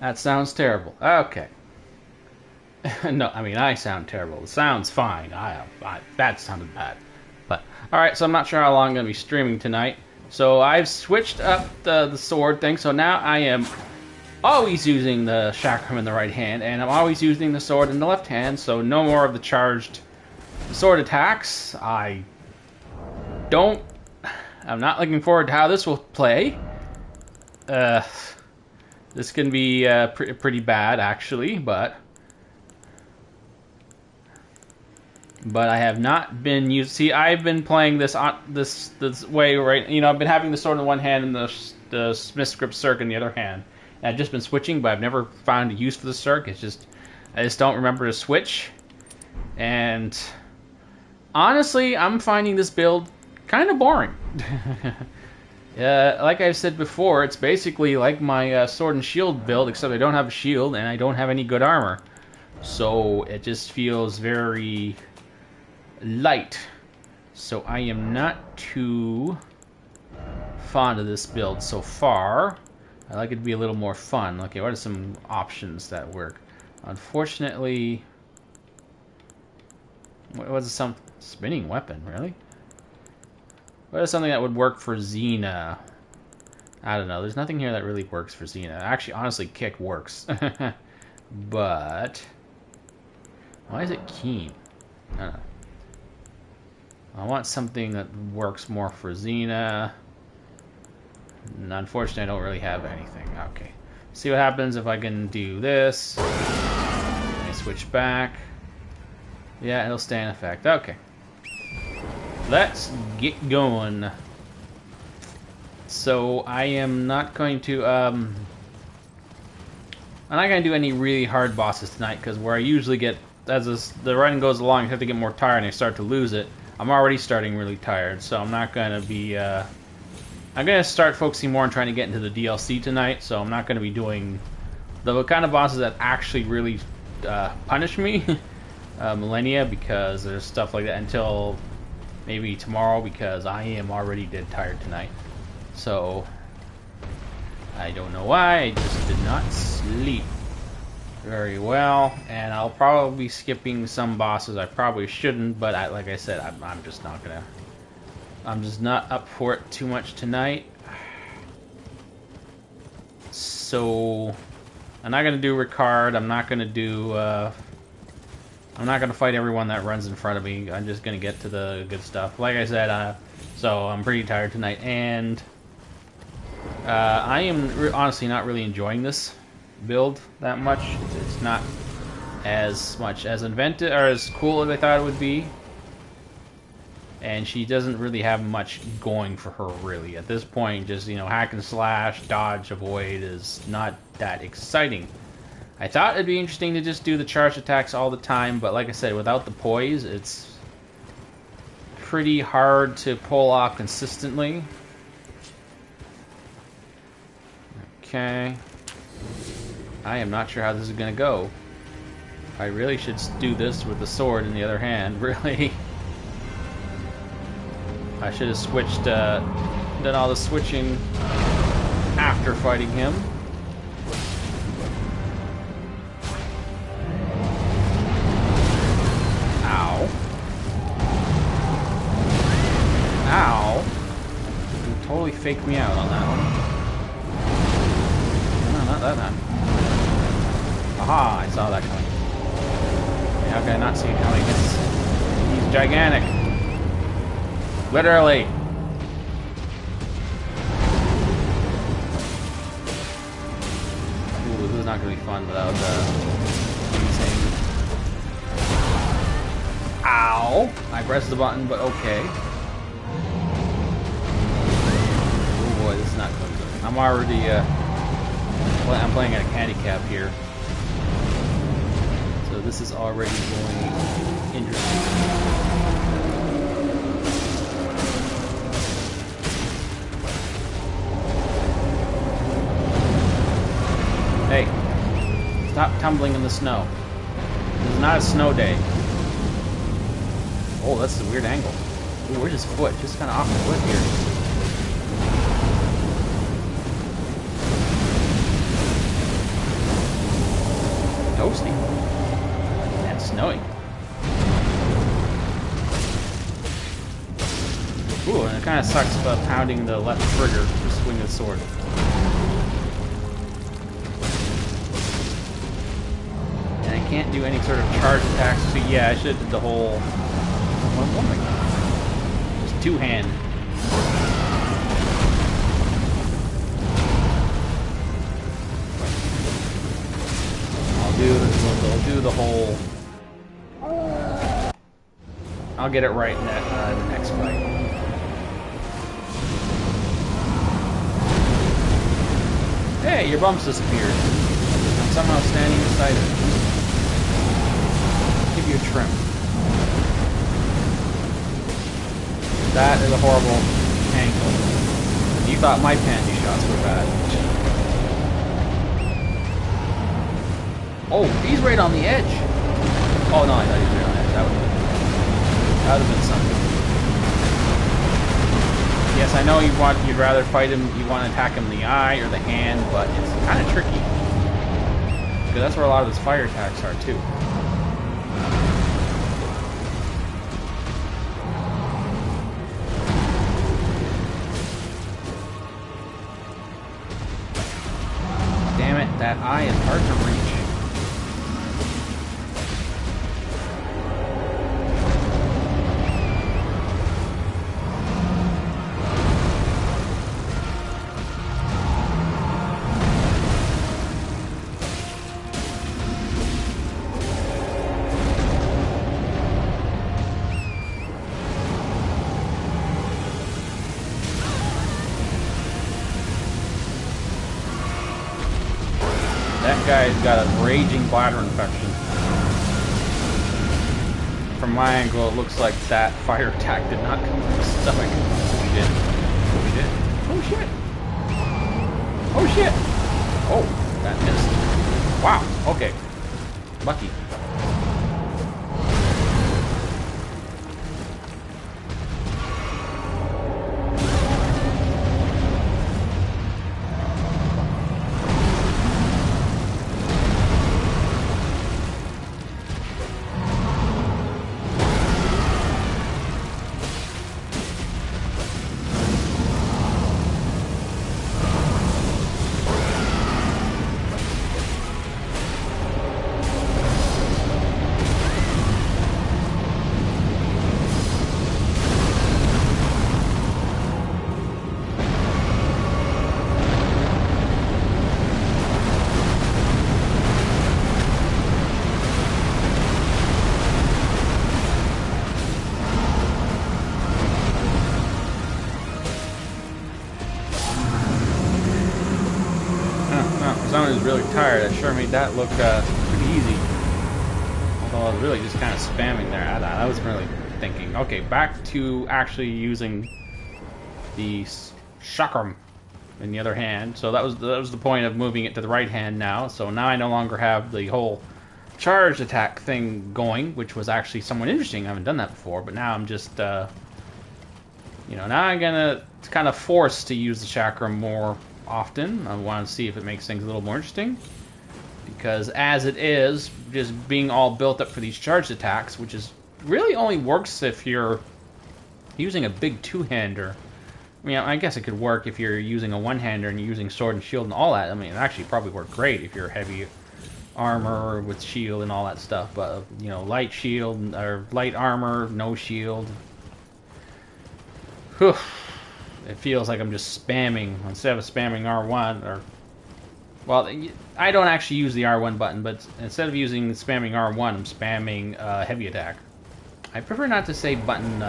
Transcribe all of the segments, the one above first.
That sounds terrible. Okay. No, I mean, I sound terrible. It sounds fine. That sounded bad. But, alright, so I'm not sure how long I'm going to be streaming tonight. So I've switched up the sword thing, so now I am always using the chakram in the right hand, and I'm always using the sword in the left hand, so no more of the charged sword attacks. Don't... I'm not looking forward to how this will play. This can be pretty bad, actually, but I have not been used. See, I've been playing this this way, right? You know, I've been having the sword in one hand and the Smith's Grip Circ in the other hand. And I've just been switching, but I've never found a use for the Circ. It's just I just don't remember to switch. And honestly, I'm finding this build kind of boring. Like I've said before, it's basically like my sword and shield build, except I don't have a shield and I don't have any good armor. So it just feels very light. So I am not too fond of this build so far. I like it to be a little more fun. Okay, what are some options that work? Unfortunately, what was some spinning weapon, really? What is something that would work for Xena? I don't know. There's nothing here that really works for Xena. Actually, honestly, kick works. But why is it keen? I don't know. I want something that works more for Xena. And unfortunately, I don't really have anything. Okay. See what happens if I can do this. Let me switch back. Yeah, it'll stay in effect. Okay. Let's get going. So I am not going to I'm not going to do any really hard bosses tonight, because where I usually get, as the run goes along, I have to get more tired and I start to lose it. I'm already starting really tired, so I'm not going to be I'm going to start focusing more on trying to get into the DLC tonight, so I'm not going to be doing the kind of bosses that actually really punish me, Millennia, because there's stuff like that until maybe tomorrow, because I am already dead tired tonight. So I don't know why, I just did not sleep very well, and I'll probably be skipping some bosses I probably shouldn't, but like I said, I'm just not gonna. I'm just not up for it too much tonight. So I'm not gonna do Ricard. I'm not gonna do. I'm not gonna fight everyone that runs in front of me. I'm just gonna get to the good stuff. Like I said, so I'm pretty tired tonight, and I am honestly not really enjoying this build that much. It's not as much as inventive or as cool as I thought it would be, and she doesn't really have much going for her really at this point. Just, you know, hack and slash, dodge, avoid is not that exciting. I thought it'd be interesting to just do the charge attacks all the time, but like I said, without the poise, it's pretty hard to pull off consistently. Okay. I am not sure how this is going to go. I really should do this with the sword in the other hand, really. I should have switched, done all the switching after fighting him. Ow. Ow. You totally faked me out on that one. No, not that time. Aha, I saw that coming. How can I not see it coming? He's gigantic. Literally. Ooh, this is not going to be fun without insane. Ow! I pressed the button, but okay. Oh boy, this is not going good. I'm already, I'm playing at a handicap here. So this is already going interesting. Hey, stop tumbling in the snow. This is not a snow day. Oh, that's a weird angle. Ooh, where's his foot? Just kind of off the foot here. toasty. And snowing. Ooh, and it kind of sucks about pounding the left trigger to swing the sword. And I can't do any sort of charge attacks, so yeah, I should have did the whole... What am I doing? Just two-hand. I'll do the whole... I'll get it right in that the next fight. Hey, your bumps disappeared. I'm somehow standing beside it. Give you a trim. That is a horrible angle. You thought my panty shots were bad. Oh, he's right on the edge. Oh no, I thought he was right on the edge. That would have been something. Yes, I know you'd rather fight him, you want to attack him in the eye or the hand, but it's kind of tricky. Because that's where a lot of his fire attacks are too. Damn it, that eye is hard to reach. That guy's got a raging bladder infection. From my angle, it looks like that fire attack did not come from his stomach. Oh shit! Oh shit! Oh shit! Oh, that missed. Wow, okay. Lucky. Someone who's really tired, that sure made that look pretty easy. Although I was really just kind of spamming there. I wasn't really thinking. Okay, back to actually using the chakram in the other hand. So that was the point of moving it to the right hand now. So now I no longer have the whole charged attack thing going, which was actually somewhat interesting. I haven't done that before, but now I'm just, you know, now I'm gonna kind of forced to use the chakram more often. I want to see if it makes things a little more interesting, because as it is, just being all built up for these charged attacks, which is really only works if you're using a big two-hander. I mean, I guess it could work if you're using a one-hander and you're using sword and shield and all that. I mean, it actually probably work great if you're heavy armor with shield and all that stuff, but you know, light shield or light armor, no shield. Whew. It feels like I'm just spamming, instead of spamming R1, or... Well, I don't actually use the R1 button, but instead of spamming R1, I'm spamming heavy attack. I prefer not to say button...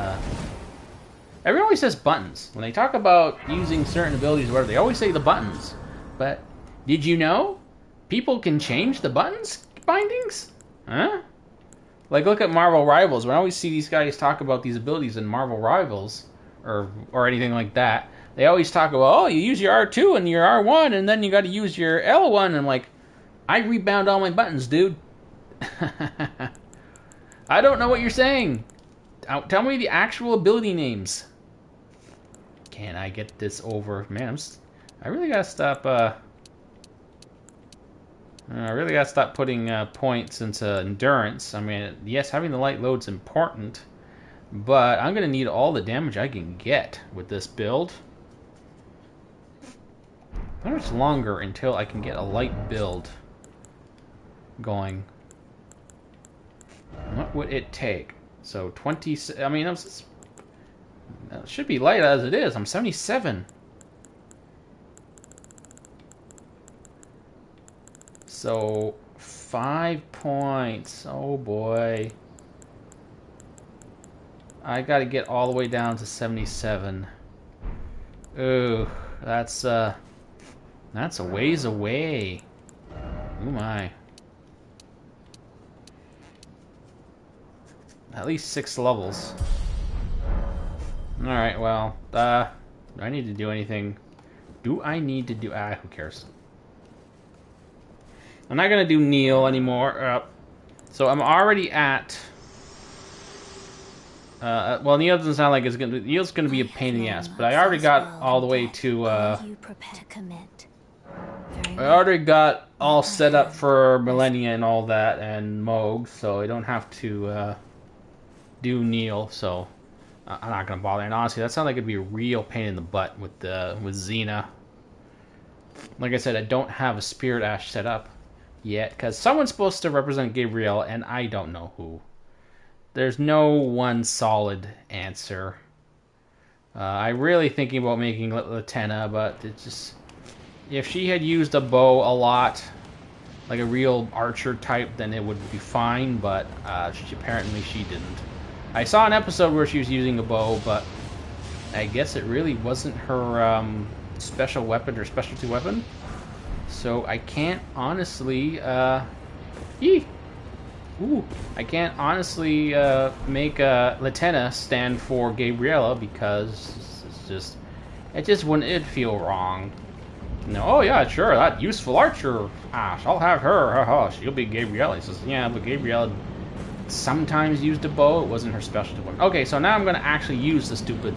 Everyone always says buttons. When they talk about using certain abilities or whatever, they always say the buttons. But, did you know? People can change the buttons bindings? Huh? Like, look at Marvel Rivals. When I always see these guys talk about these abilities in Marvel Rivals... Or anything like that, they always talk about, oh, you use your R2 and your R1, and then you got to use your L1. And I'm like, I rebound all my buttons, dude. I don't know what you're saying. Tell me the actual ability names. Can I get this over? Man, I really gotta stop. I really gotta stop putting points into endurance. I mean, yes, having the light load's important, but I'm gonna need all the damage I can get with this build. How much longer until I can get a light build going? What would it take? So 20. I mean, it should be light as it is. I'm 77. So 5 points. Oh boy. I gotta get all the way down to 77. Ooh, that's a ways away. Oh my. At least 6 levels. Alright, well, do I need to do anything? Do I need to do... who cares? I'm not gonna do Neil anymore. So I'm already at... well, Neil doesn't sound like it's gonna... Neil's gonna be a pain in the ass, but I already got all the way to, I already got all set up for Millennia and all that, and Moog, so I don't have to, do Neil, so... I'm not gonna bother. And honestly, that sounds like it'd be a real pain in the butt with Xena. Like I said, I don't have a Spirit Ash set up yet, because someone's supposed to represent Gabrielle, and I don't know who. There's no one solid answer. I'm really thinking about making Latenna, but it's just... If she had used a bow a lot, like a real archer type, then it would be fine, but apparently she didn't. I saw an episode where she was using a bow, but I guess it really wasn't her special weapon or specialty weapon. So I can't honestly, I can't honestly make Latenna stand for Gabriella, because it'd feel wrong. No, oh yeah, sure, that useful archer. I'll have her. She'll be Gabriella. He says, yeah, but Gabriella sometimes used a bow. It wasn't her specialty weapon. Okay, so now I'm going to actually use the stupid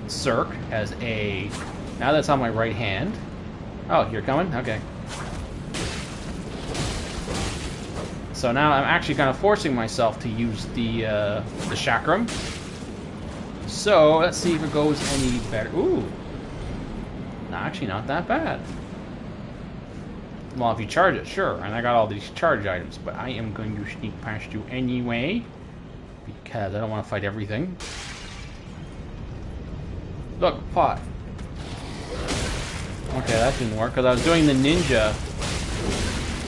Cirque as a... Now that's on my right hand. Oh, you're coming? Okay. So now I'm actually kind of forcing myself to use the chakram. So let's see if it goes any better. Ooh. No, actually not that bad. Well, if you charge it, sure. And I got all these charge items, but I am going to sneak past you anyway, because I don't want to fight everything. Look, pot. Okay, that didn't work, because I was doing the ninja.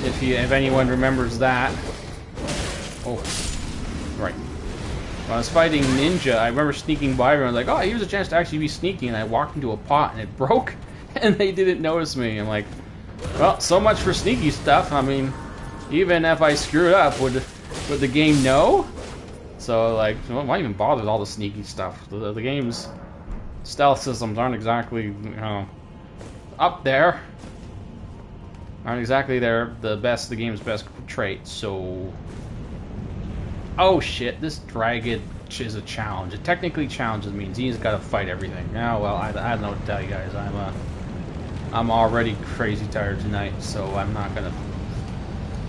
If anyone remembers that. Oh, right. When I was fighting ninja, I remember sneaking by everyone. Like, oh, here's a chance to actually be sneaky, and I walked into a pot, and it broke, and they didn't notice me. I'm like, well, so much for sneaky stuff. I mean, even if I screwed up, would the game know? So, like, why even bother with all the sneaky stuff? The game's stealth systems aren't exactly, you know, up there. Aren't exactly the game's best trait, so... Oh shit, this dragon is a challenge. It technically challenges me, and Xena's gotta fight everything. Now, well, I don't know what to tell you guys. I'm already crazy tired tonight, so I'm not gonna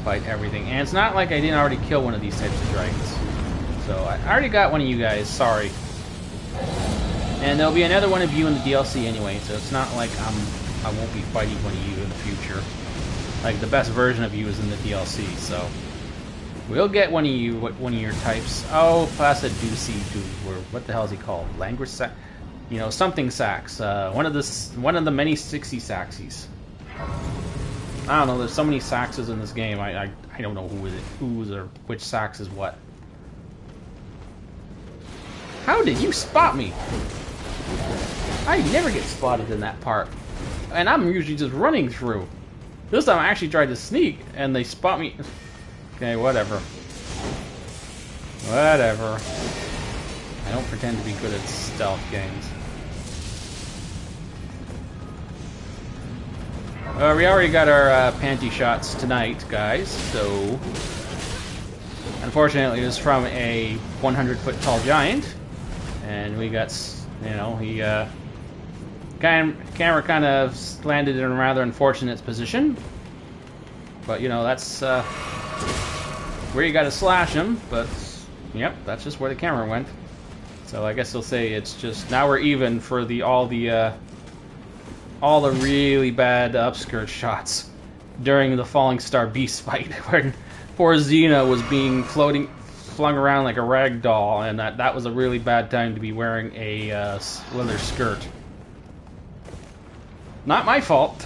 fight everything. And it's not like I didn't already kill one of these types of dragons. So I already got one of you guys, sorry. And there'll be another one of you in the DLC anyway, so it's not like I won't be fighting one of you in the future. Like, the best version of you is in the DLC, so... We'll get one of your types. Oh, Placiducey, what the hell is he called? Language sack? You know, something sacks. One of the many 60 Saxies. I don't know. There's so many Saxes in this game. I don't know who's or which Sax is what. How did you spot me? I never get spotted in that part, and I'm usually just running through. This time I actually tried to sneak, and they spot me. Okay, whatever. Whatever. I don't pretend to be good at stealth games. We already got our panty shots tonight, guys, so... Unfortunately, it was from a 100-foot tall giant, and we got, you know, he, camera kind of landed in a rather unfortunate position. But, you know, that's where you gotta slash him, but, yep, that's just where the camera went. So I guess they'll say it's just, now we're even for all the really bad upskirt shots during the Falling Star Beast fight, where poor Xena was being flung around like a rag doll, and that was a really bad time to be wearing a leather skirt. Not my fault.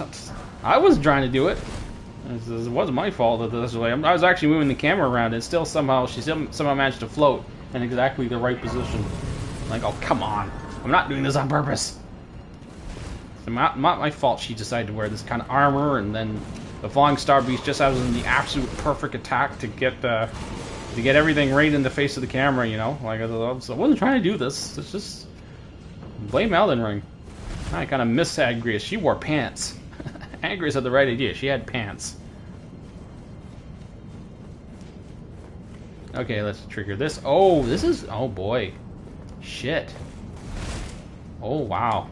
I wasn't trying to do it. It wasn't my fault that this way. I was actually moving the camera around, and still she somehow managed to float in exactly the right position. I'm like, oh, come on. I'm not doing this on purpose. It's not my fault she decided to wear this kind of armor, and then the Falling Star Beast just has the absolute perfect attack to get everything right in the face of the camera, you know? Like, I wasn't trying to do this. It's just... blame Elden Ring. I kind of miss Agrias. She wore pants. Agrias had the right idea. She had pants. Okay, let's trigger this. Oh, this is... oh, boy. Shit. Oh, wow.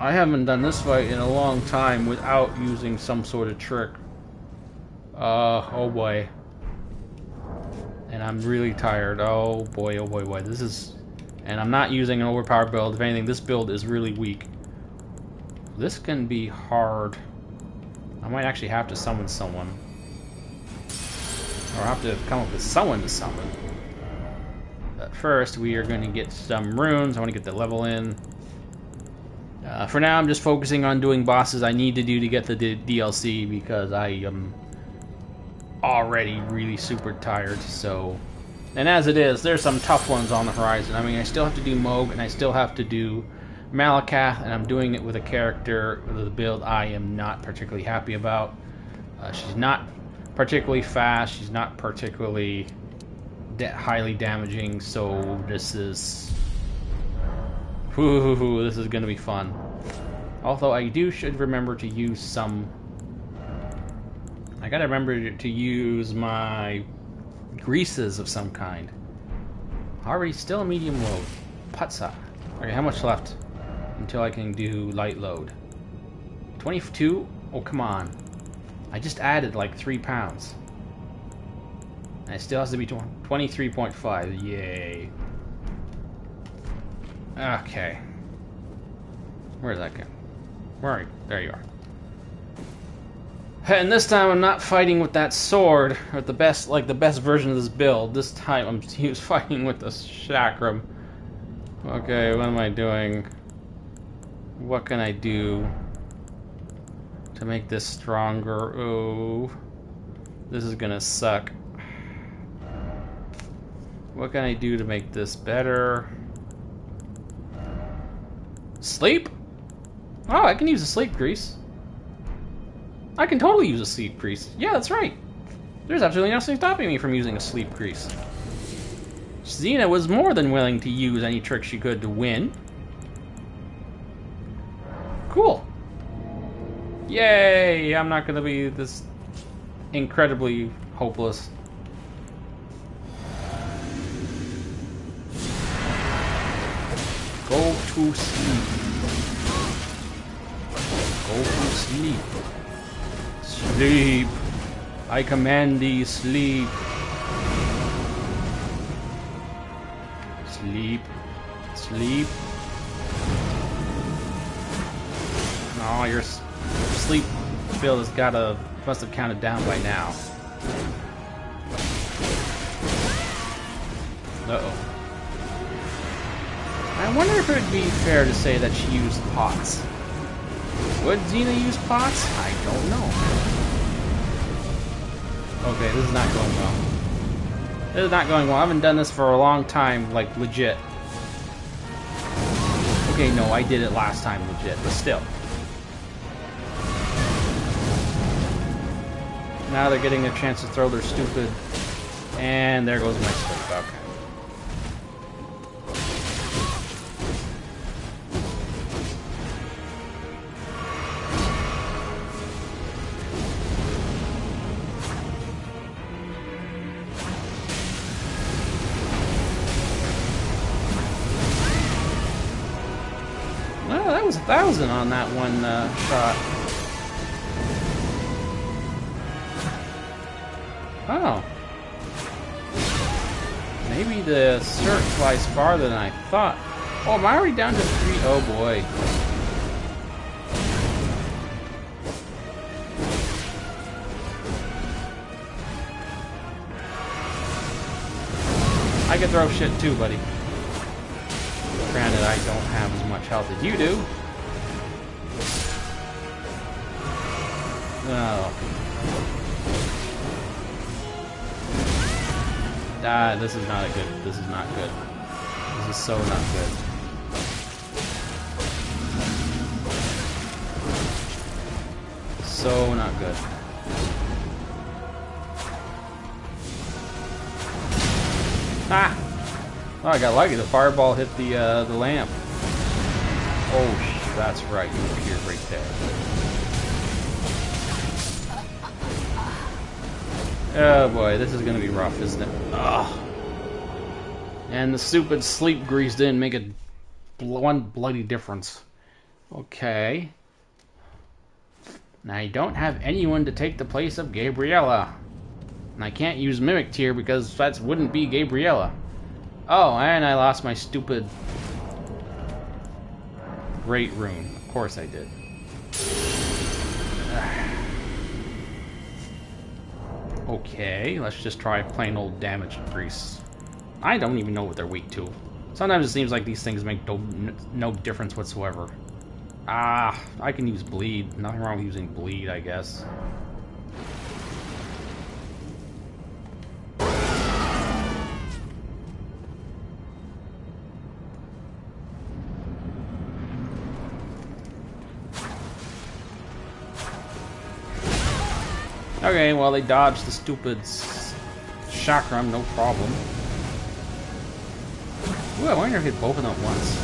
I haven't done this fight in a long time without using some sort of trick. Oh, boy. And I'm really tired. Oh, boy, oh, boy, boy. This is... and I'm not using an overpowered build. If anything, this build is really weak. This can be hard. I might actually have to summon someone. Or have to come up with someone to summon. But first, we are going to get some runes. I want to get the level in. For now, I'm just focusing on doing bosses I need to do to get the DLC, because I am already really super tired, so... and as it is, there's some tough ones on the horizon. I mean, I still have to do Moog, and I still have to do Malakath, and I'm doing it with a character with a build I am not particularly happy about. She's not particularly fast, she's not particularly highly damaging, so this is... this is gonna be fun. Although I should remember to use some... I gotta remember to use my greases of some kind. Already still a medium load. Putsa. Okay, how much left until I can do light load? 22? Oh, come on. I just added like 3 pounds. And it still has to be 23.5. Yay. Okay. Where's that guy? Where are you? There you are. And this time I'm not fighting with that sword, or the best version of this build. This time I'm fighting with the chakram. Okay, what am I doing? What can I do to make this stronger? Oh, this is gonna suck. What can I do to make this better? Sleep? Oh, I can use a sleep grease. I can totally use a sleep grease. Yeah, that's right. There's absolutely nothing stopping me from using a sleep grease. Xena was more than willing to use any trick she could to win. Cool. Yay! I'm not gonna be this incredibly hopeless. Go to sleep. Go to sleep. Sleep. I command thee, sleep. Sleep. Sleep. Oh, your sleep build must have counted down by now. Uh-oh. I wonder if it would be fair to say that she used pots. Would Xena use pots? I don't know. Okay, this is not going well. This is not going well. I haven't done this for a long time, like, legit. Okay, no, I did it last time, legit, but still. Now they're getting a chance to throw their stupid... and there goes my sleep. Okay. Well, that was 1,000 on that one shot. Oh. Maybe the search flies farther than I thought. Oh, am I already down to 3? Oh boy. I can throw shit too, buddy. Granted, I don't have as much health as you do. Oh. Ah, this is not good. This is not good. This is so not good. So not good. Ah! Oh, I got lucky. The fireball hit the lamp. Oh, that's right. You appeared right there. Oh boy, this is gonna be rough, isn't it? Ugh. And the stupid sleep grease didn't make one bloody difference. Okay. Now I don't have anyone to take the place of Gabriella. And I can't use Mimic Tier because that wouldn't be Gabriella. Oh, and I lost my stupid Great Rune. Of course I did. Okay, let's just try plain old damage increase. I don't even know what they're weak to. Sometimes it seems like these things make no difference whatsoever. Ah, I can use bleed. Nothing wrong with using bleed, I guess. Okay, well, they dodged the stupid chakram, no problem. Ooh, I wonder if I hit both of them at once.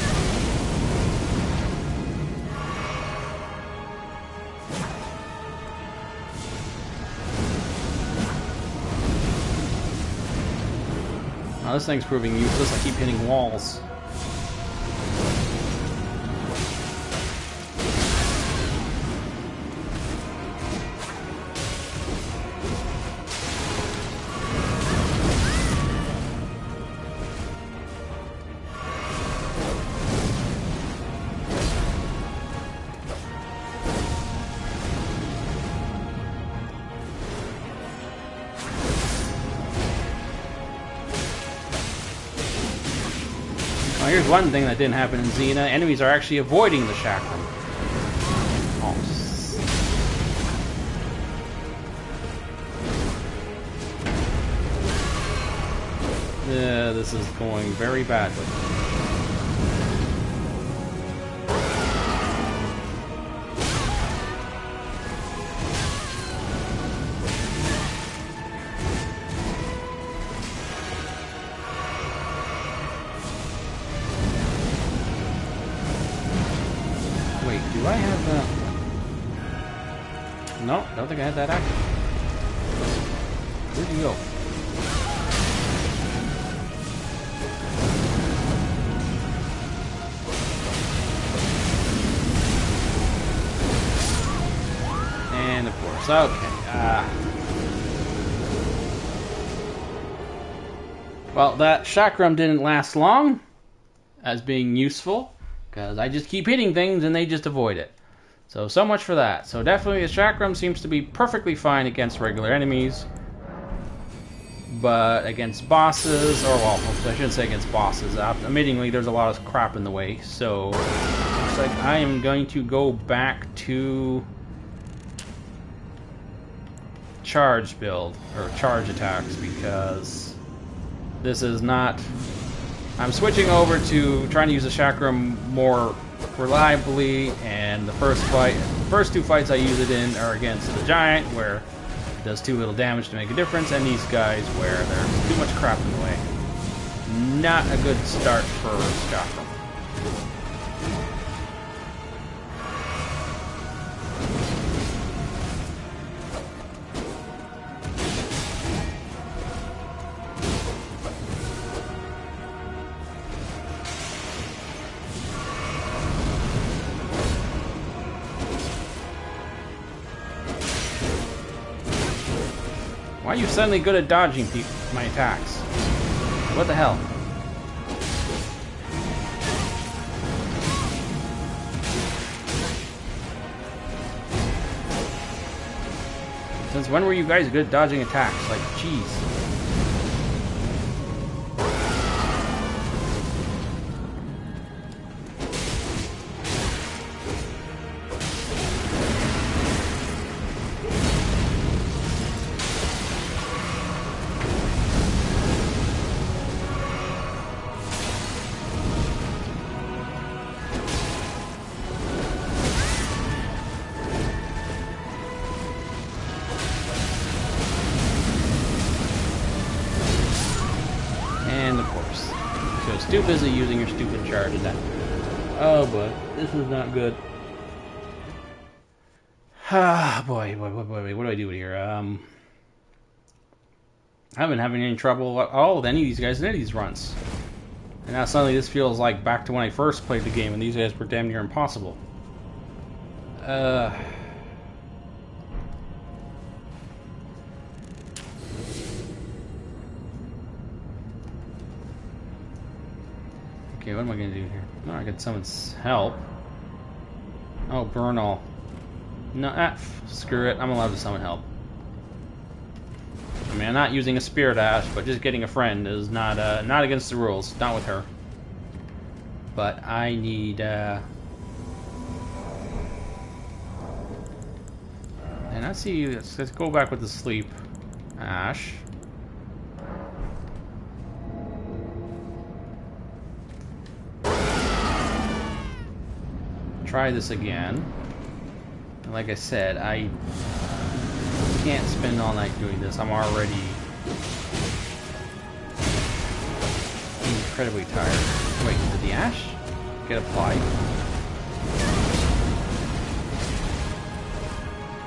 Oh, this thing's proving useless. I keep hitting walls. Well, here's one thing that didn't happen in Xena. Enemies are actually avoiding the chakram. Oh. Yeah, this is going very badly. Do I have that? No, don't think I had that active. Where'd you go? And of course, okay. Well, that chakram didn't last long as being useful. Because I just keep hitting things and they just avoid it. So much for that. So definitely the chakram seems to be perfectly fine against regular enemies. But against bosses, or well, I shouldn't say against bosses. Admittingly, there's a lot of crap in the way. So looks like I am going to go back to charge build, or charge attacks, because this is not... I'm switching over to trying to use the chakram more reliably, and the first two fights I use it in are against the giant, where it does too little damage to make a difference, and these guys where there's too much crap in the way. Not a good start for chakram. Why are you suddenly good at dodging my attacks? What the hell? Since when were you guys good at dodging attacks? Like, jeez. Too busy using your stupid charge attack. Oh boy, this is not good. Ah, boy, what do I do here? I haven't been having any trouble at all with any of these guys in any of these runs. And now suddenly this feels like back to when I first played the game and these guys were damn near impossible. Okay, what am I gonna do here? Oh, I can summon help. Oh, burn all. No, screw it. I'm allowed to summon help. I mean, I'm not using a spirit ash, but just getting a friend is not against the rules. Not with her. But I need. And let's see. Let's go back with the sleep ash. Try this again. And like I said, I can't spend all night doing this. I'm already incredibly tired. Wait, did the ash get applied?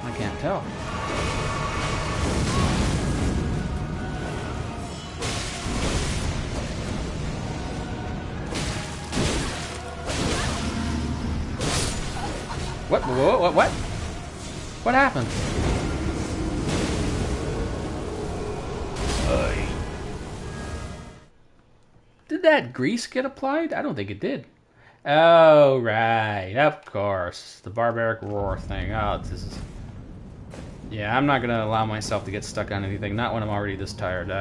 I can't tell. What? What happened? Did that grease get applied? I don't think it did. Oh, right. Of course. The barbaric roar thing. Oh, this is... Yeah, I'm not going to allow myself to get stuck on anything. Not when I'm already this tired.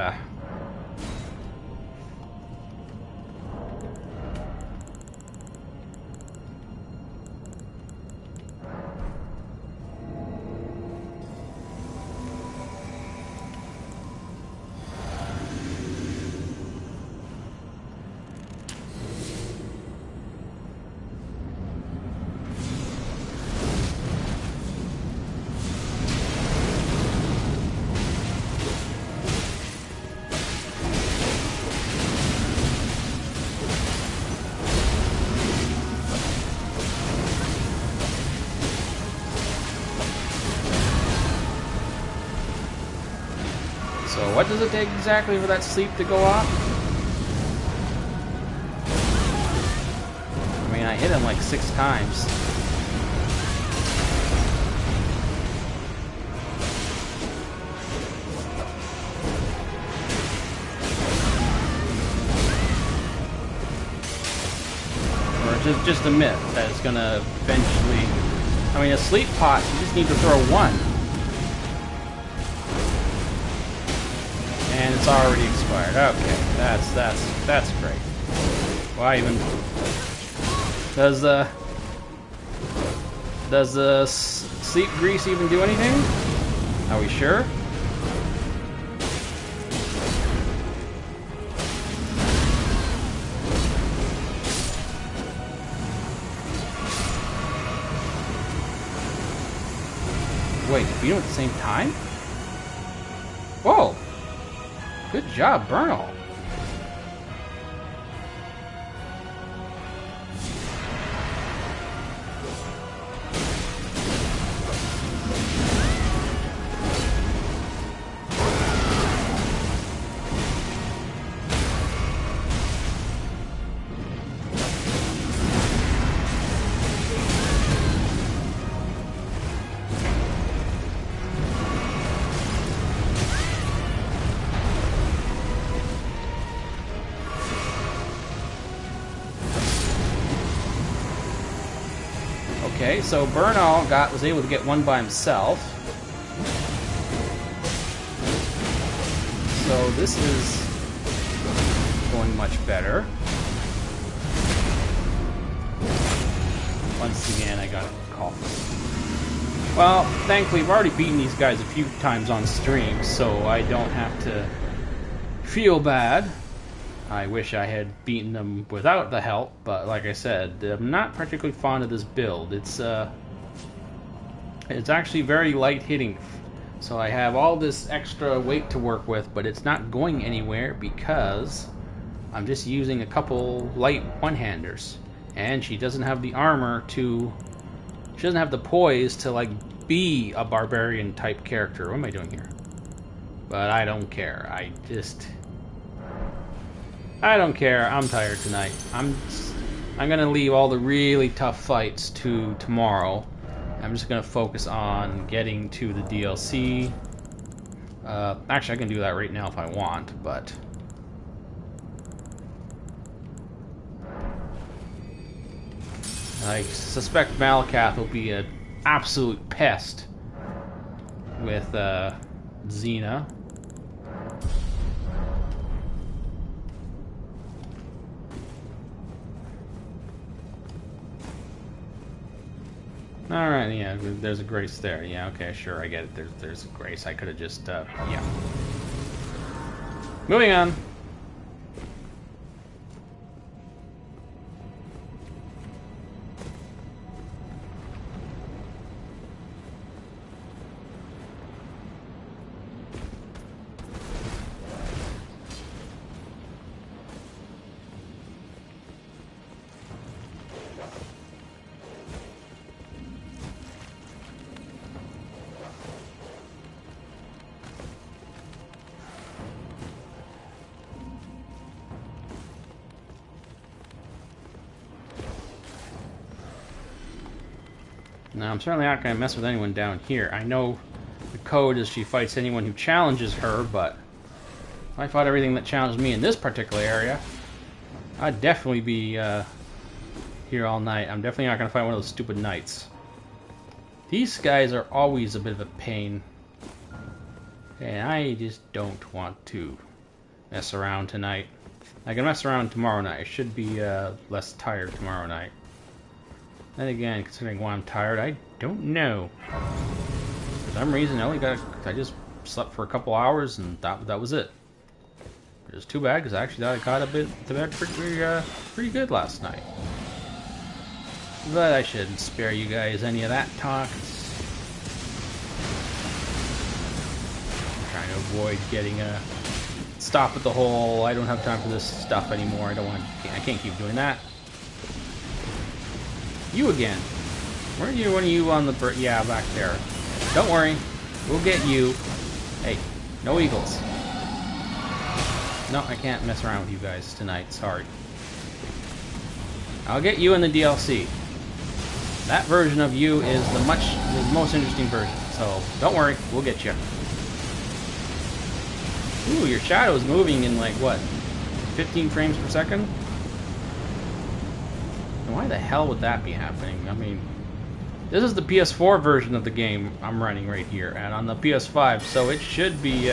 So what does it take exactly for that sleep to go off? I mean, I hit him like 6 times. Or just a myth that it's gonna eventually... I mean, a sleep pot, you just need to throw 1. And it's already expired. Okay, that's great. Why even does the sleep grease even do anything? Are we sure? Wait, did we do it at the same time? Whoa! Good job, Bernal. Okay, so Bernal was able to get one by himself. So this is going much better. Once again, I got a call. Well, thankfully, I've already beaten these guys a few times on stream, so I don't have to feel bad. I wish I had beaten them without the help, but like I said, I'm not particularly fond of this build. It's actually very light hitting, so I have all this extra weight to work with, but it's not going anywhere because I'm just using a couple light one-handers, and she doesn't have the armor to. She doesn't have the poise to like be a barbarian type character. What am I doing here? But I don't care. I don't care. I'm tired tonight. I'm gonna leave all the really tough fights to tomorrow. I'm just gonna focus on getting to the DLC. Actually, I can do that right now if I want, but I suspect Malakath will be an absolute pest with Xena. Alright, yeah, there's a grace there. Yeah, okay, sure, I get it. There's a grace. I could have just, yeah. Moving on. Now, I'm certainly not going to mess with anyone down here. I know the code is she fights anyone who challenges her, but if I fought everything that challenged me in this particular area, I'd definitely be here all night. I'm definitely not going to fight one of those stupid knights. These guys are always a bit of a pain. And I just don't want to mess around tonight. I can mess around tomorrow night. I should be less tired tomorrow night. Then again, considering why I'm tired, I don't know. For some reason, I just slept for a couple hours, and that was it. It was too bad because I actually thought I got a bit to bed pretty good last night. But I shouldn't spare you guys any of that talk. I'm trying to avoid getting a stop at the whole. I don't have time for this stuff anymore. I can't keep doing that. You again. Where are you? When are you on the... Yeah, back there. Don't worry. We'll get you. Hey, no eagles. No, I can't mess around with you guys tonight. Sorry. I'll get you in the DLC. That version of you is the most interesting version. So, don't worry. We'll get you. Ooh, your shadow is moving in like, what? 15 frames per second? Why the hell would that be happening? I mean, this is the PS4 version of the game I'm running right here, and on the PS5, so it should be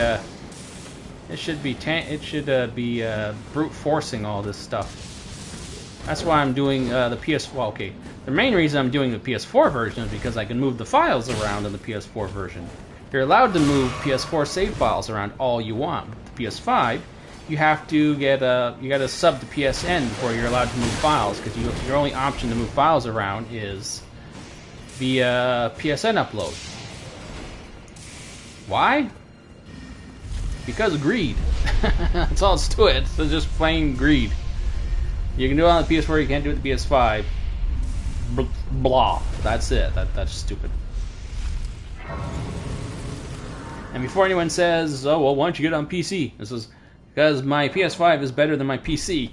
brute forcing all this stuff. That's why I'm doing the PS. Well, okay, the main reason I'm doing the PS4 version is because I can move the files around in the PS4 version. You're allowed to move PS4 save files around all you want. With the PS5. You have to get you got to sub to PSN before you're allowed to move files, because your only option to move files around is via PSN upload. Why? Because of greed. That's all it's to it. It's just plain greed. You can do it on the PS4, you can't do it on the PS5. Blah. That's it. That's stupid. And before anyone says, "Oh well, why don't you get it on PC?" This is because my PS5 is better than my PC.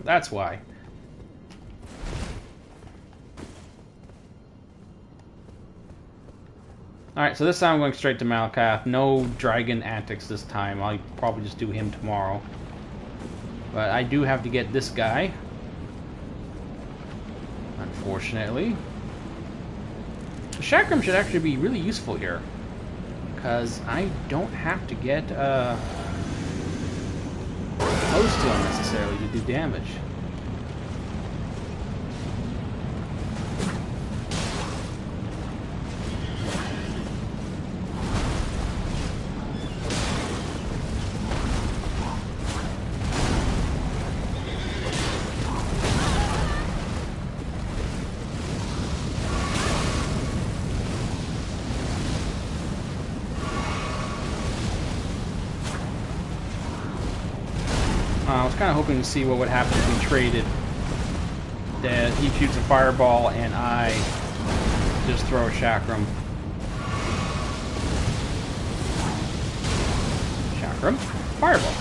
That's why. Alright, so this time I'm going straight to Malakath. No dragon antics this time. I'll probably just do him tomorrow. But I do have to get this guy. Unfortunately. Chakram should actually be really useful here, because I don't have to get close to him necessarily to do damage. I was kind of hoping to see what would happen if we traded. That he shoots a fireball and I just throw a chakram. Chakram, fireball.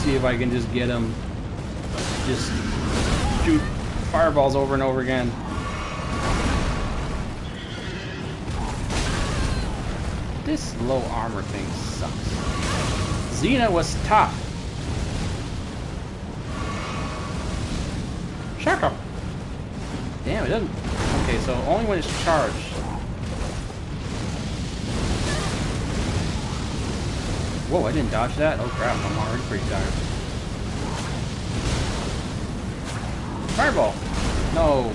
See if I can just get him. Just shoot fireballs over and over again. This low armor thing sucks. Xena was tough. Chakram. Damn, it doesn't. Okay, so only when it's charged. Whoa, I didn't dodge that? Oh crap, I'm already pretty tired. Fireball. No.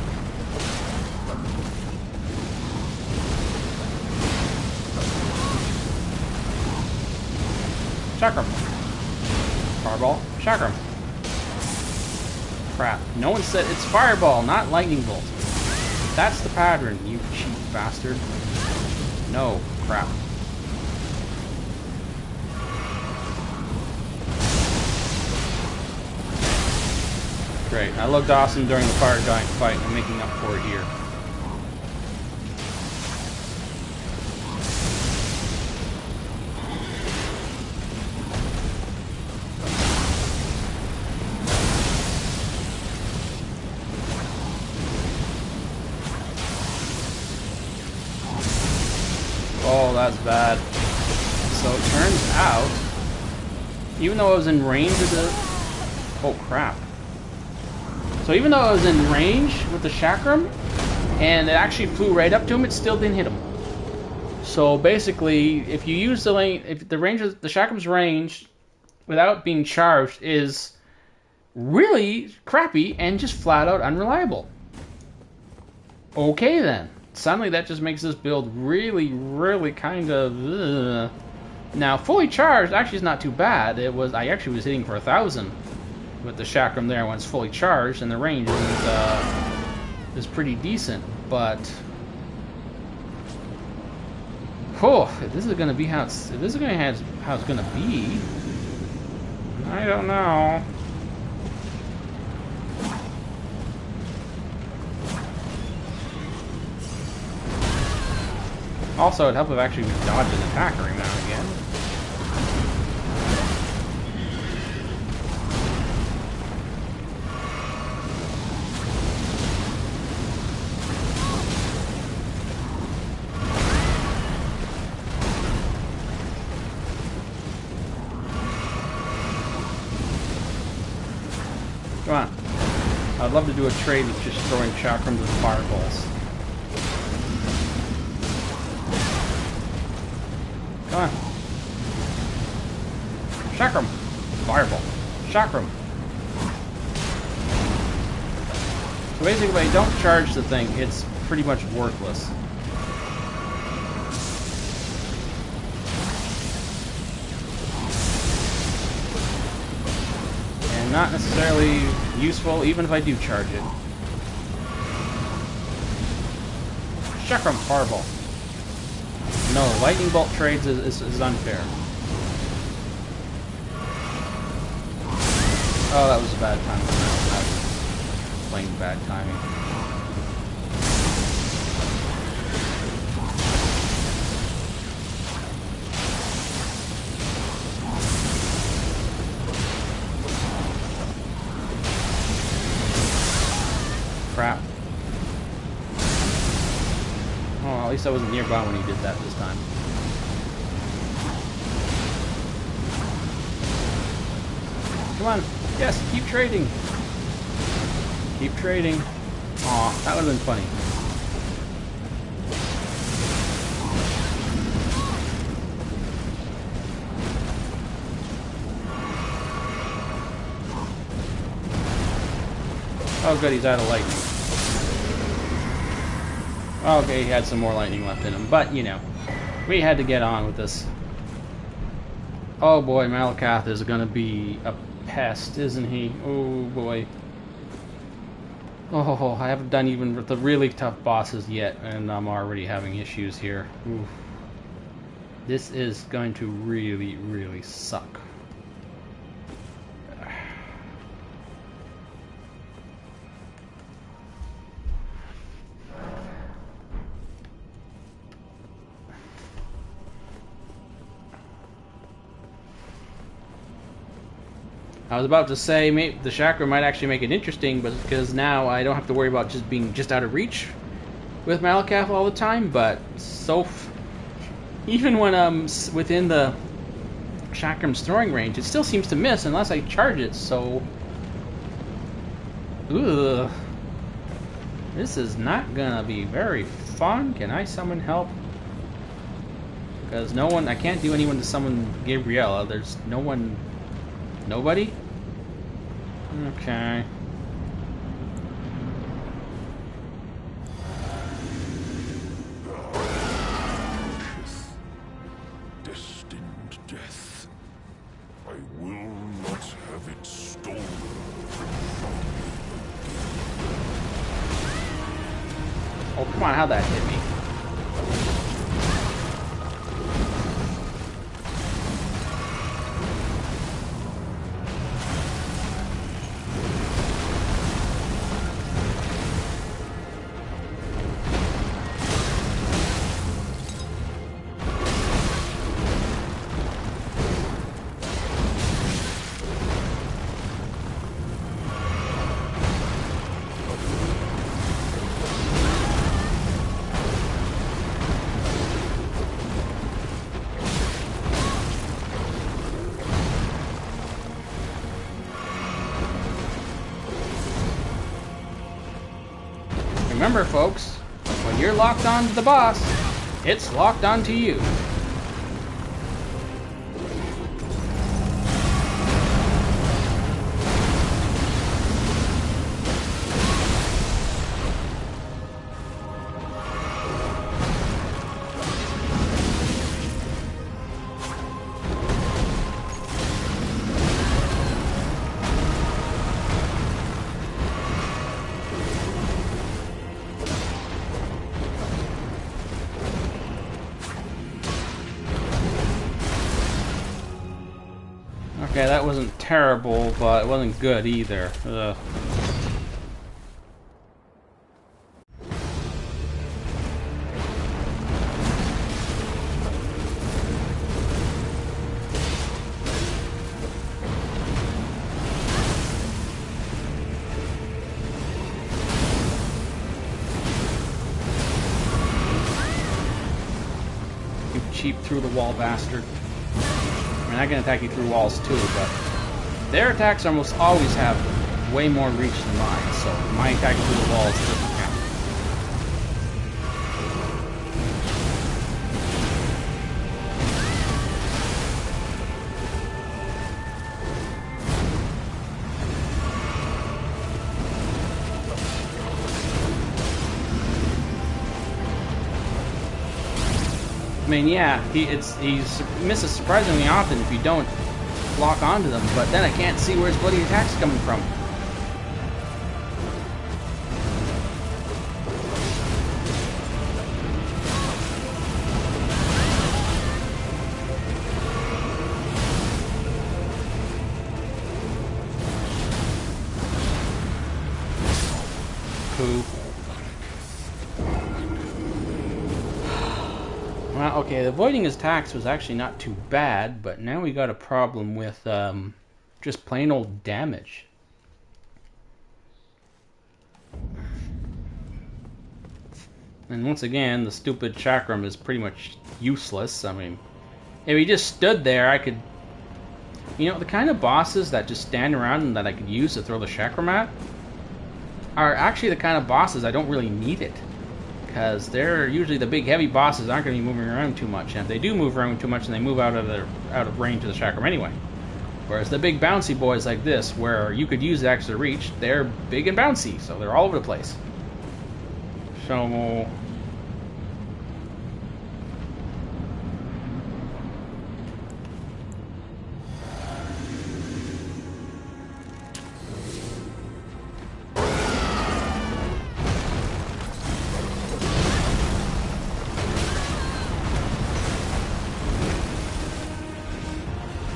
Chakram. Fireball. Chakram. Crap. No one said it's fireball, not lightning bolt. That's the pattern, you cheap bastard. No. Crap. Great. I looked awesome during the fire giant fight. I'm making up for it here. Oh, that's bad. So it turns out, even though I was in range of the... Oh, crap. So even though I was in range with the chakram, and it actually flew right up to him, it still didn't hit him. So basically, if you use the lane... If the range of the chakram's range, without being charged, is really crappy and just flat out unreliable. Okay, then. Suddenly that just makes this build really, really kind of... Now, fully charged actually is not too bad. I actually was hitting for 1,000 with the chakram there when it's fully charged, and the range is pretty decent. But, if this is going to be how it's going to be, I don't know. Also, it'd help if actually we dodge an attacker every now and again. Come on. I'd love to do a trade with just throwing chakrams and fireballs. Come on. Chakram. Fireball. Chakram. So basically, when you don't charge the thing, it's pretty much worthless. And not necessarily useful, even if I do charge it. Chakram. Fireball. No, lightning bolt trades is unfair. Oh, that was a bad timing. I was playing bad timing. Crap. Oh, at least I wasn't nearby when he did that this time. Come on. Yes, keep trading. Keep trading. Aw, that would have been funny. Oh good, he's out of lightning. Okay, he had some more lightning left in him, but, you know, we had to get on with this. Oh boy, Malakath is gonna be a pest, isn't he? Oh boy. Oh, I haven't done even the really tough bosses yet, and I'm already having issues here. Oof. This is going to really, really suck. I was about to say maybe the chakram might actually make it interesting, but because now I don't have to worry about just being just out of reach with Malakath all the time. But even when I'm within the chakram's throwing range, it still seems to miss unless I charge it. So, ugh, this is not gonna be very fun. Can I summon help? Because no one, I can't do anyone to summon Gabriella. There's no one. Nobody? Okay. Destined death. I will not have it stolen. Oh, come on, how'd that hit me? Remember, folks, when you're locked onto the boss, it's locked onto you. Okay, that wasn't terrible, but it wasn't good either. Ugh. You cheap through the wall bastard. I mean, I can attack you through walls too, but their attacks almost always have way more reach than mine, so my attack through the walls doesn't count. I mean, yeah, he misses surprisingly often if you don't lock onto them, but then I can't see where his bloody attack's coming from. Cool. Well, okay, avoiding his attacks was actually not too bad, but now we got a problem with just plain old damage. And once again, the stupid chakram is pretty much useless. I mean, if he just stood there, I could... You know, the kind of bosses that just stand around and that I could use to throw the chakram at? are actually the kind of bosses I don't really need it. Because they're usually the big heavy bosses aren't going to be moving around too much. And if they do move around too much, and they move out of range of the chakram anyway. Whereas the big bouncy boys like this, where you could use extra reach, they're big and bouncy, so they're all over the place. So...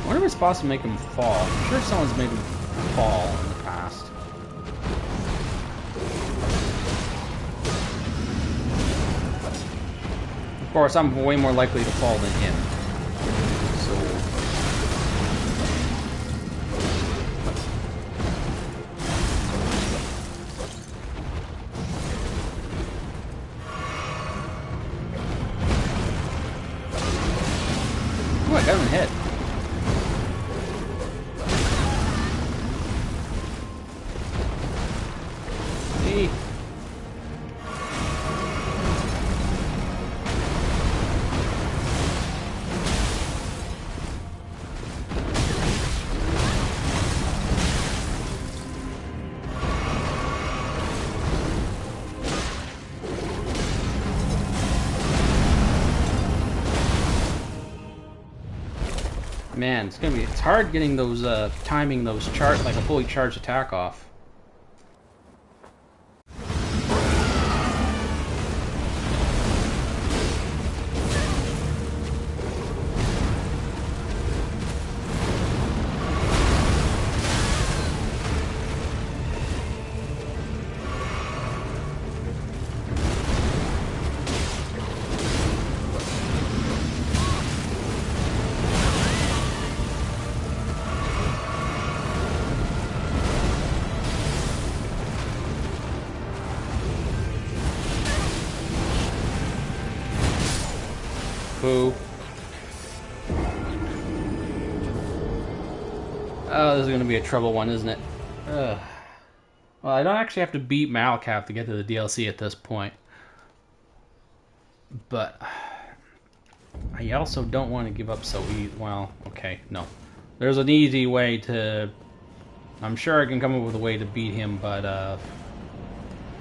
I wonder if it's possible to make him fall. I'm sure someone's made him fall in the past. Of course, I'm way more likely to fall than him. So... Ooh, I got him in the head. Man, it's hard getting those timing those like a fully charged attack off. Boo. Oh, this is going to be a trouble one, isn't it? Ugh. Well, I don't actually have to beat Malcav to get to the DLC at this point. But I also don't want to give up so easy. Well, okay, no. There's an easy way to... I'm sure I can come up with a way to beat him, but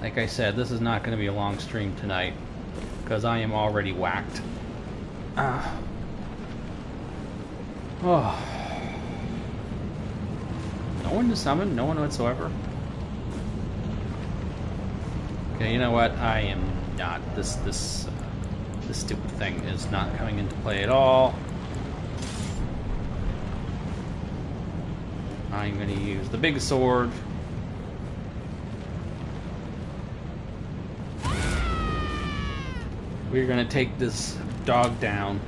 like I said, this is not going to be a long stream tonight. Because I am already whacked. Oh. No one to summon? No one whatsoever? Okay, you know what? I am not. This stupid thing is not coming into play at all. I'm going to use the big sword. We're going to take this dog down.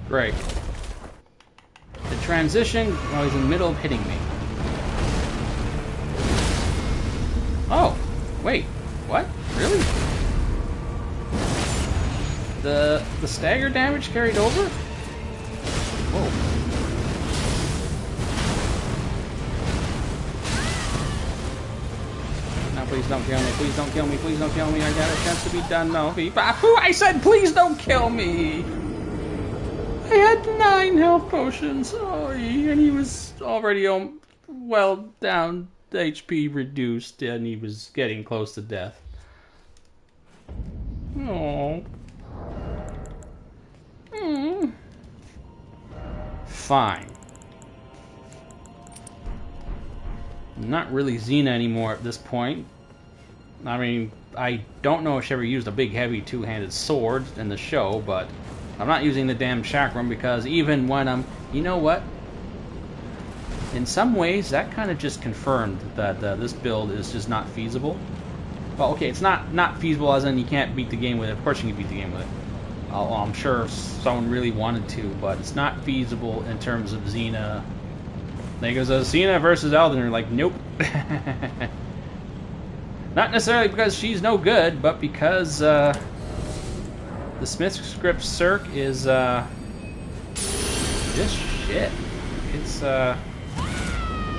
Great. The transition while he's in the middle of hitting me. Oh, wait, what? Really? The stagger damage carried over? Whoa. Now please don't kill me, please don't kill me, please don't kill me. I got a chance to be done. No, I said please don't kill me! I had 9 health potions, and he was already well down, HP reduced, and he was getting close to death. Oh. Fine. Not really Xena anymore at this point. I mean, I don't know if she ever used a big, heavy, two-handed sword in the show, but I'm not using the damn chakram because even when I'm... You know what? In some ways, that kind of just confirmed that this build is just not feasible. Well, okay, it's not feasible as in you can't beat the game with it. Of course you can beat the game with it. I'm sure if someone really wanted to, but it's not feasible in terms of Xena. There goes Xena versus Elden Ring. Like, nope. Not necessarily because she's no good, but because the Smith script Circ is just shit.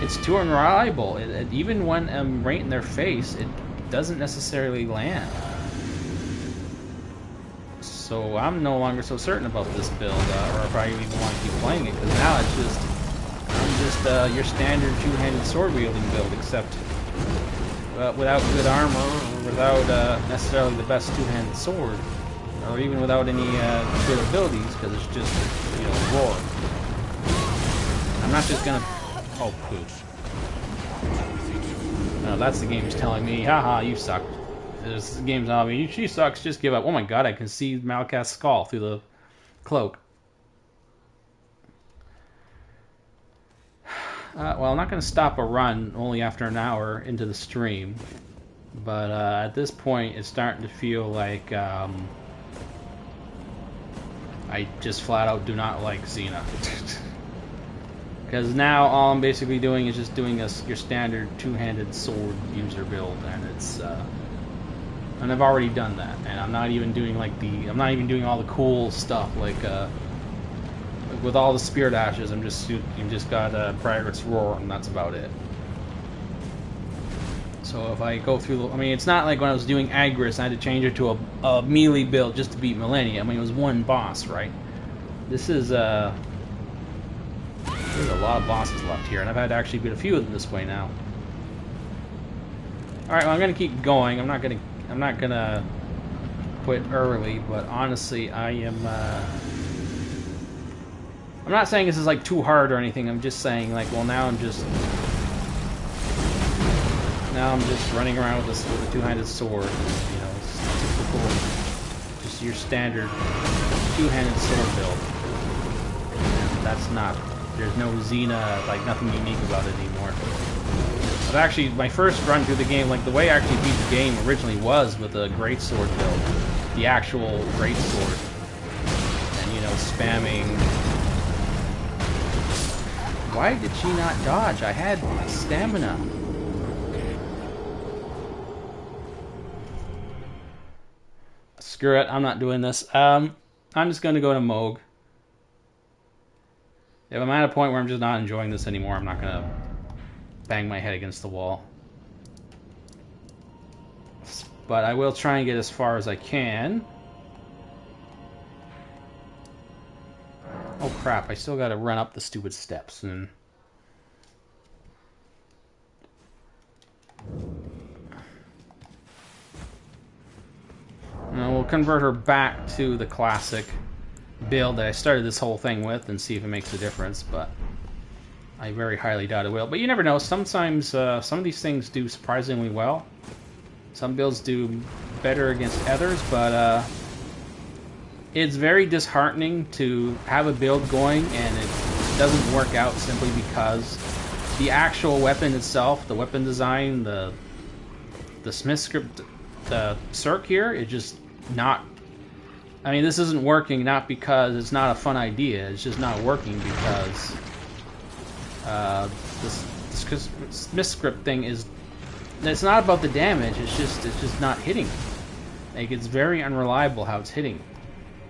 It's too unreliable. Even when I'm right in their face, it doesn't necessarily land. So I'm no longer so certain about this build, or if I even want to keep playing it, because now I'm just your standard two-handed sword wielding build, except without good armor, or without necessarily the best two-handed sword, or even without any good abilities, because it's just, you know, roar. I'm not just gonna... Oh, poop. No, that's the game's telling me, haha, you suck. This game's telling me, she sucks, just give up. Oh my god, I can see Malkath's skull through the cloak. Well, I'm not going to stop a run only after an hour into the stream. But at this point, it's starting to feel like I just flat out do not like Xena. Because now all I'm basically doing is just doing your standard two-handed sword user build, and it's and I've already done that, and I'm not even doing doing all the cool stuff like with all the spirit ashes. You just got Braggart's Roar, and that's about it. So if I go through, I mean, it's not like when I was doing Agris, I had to change it to a melee build just to beat Millennia. I mean, it was one boss, right? This is there's a lot of bosses left here, and I've had to actually beat a few of them this way now. All right, well, I'm gonna keep going. I'm not gonna quit early, but honestly, I am. I'm not saying this is like too hard or anything. I'm just saying like, well, now I'm just running around with a two-handed sword. You know, it's typical, just your standard two-handed sword build. And that's not. There's no Xena, like nothing unique about it anymore. But actually, my first run through the game, like the way I actually beat the game originally was with a greatsword build, the actual greatsword, and you know, spamming. Why did she not dodge? I had stamina. Screw it, I'm not doing this. I'm just gonna go to Moog. If I'm at a point where I'm just not enjoying this anymore, I'm not gonna bang my head against the wall. But I will try and get as far as I can. Oh crap, I still gotta run up the stupid steps and... we'll convert her back to the classic build that I started this whole thing with and see if it makes a difference, but I very highly doubt it will. But you never know, sometimes some of these things do surprisingly well. Some builds do better against others, but it's very disheartening to have a build going and it doesn't work out simply because the actual weapon itself, the weapon design, the Smith script, the Circ here, is just not... I mean, this isn't working not because it's not a fun idea, it's just not working because this Smith script thing is... It's not about the damage, it's just not hitting. Like, it's very unreliable how it's hitting.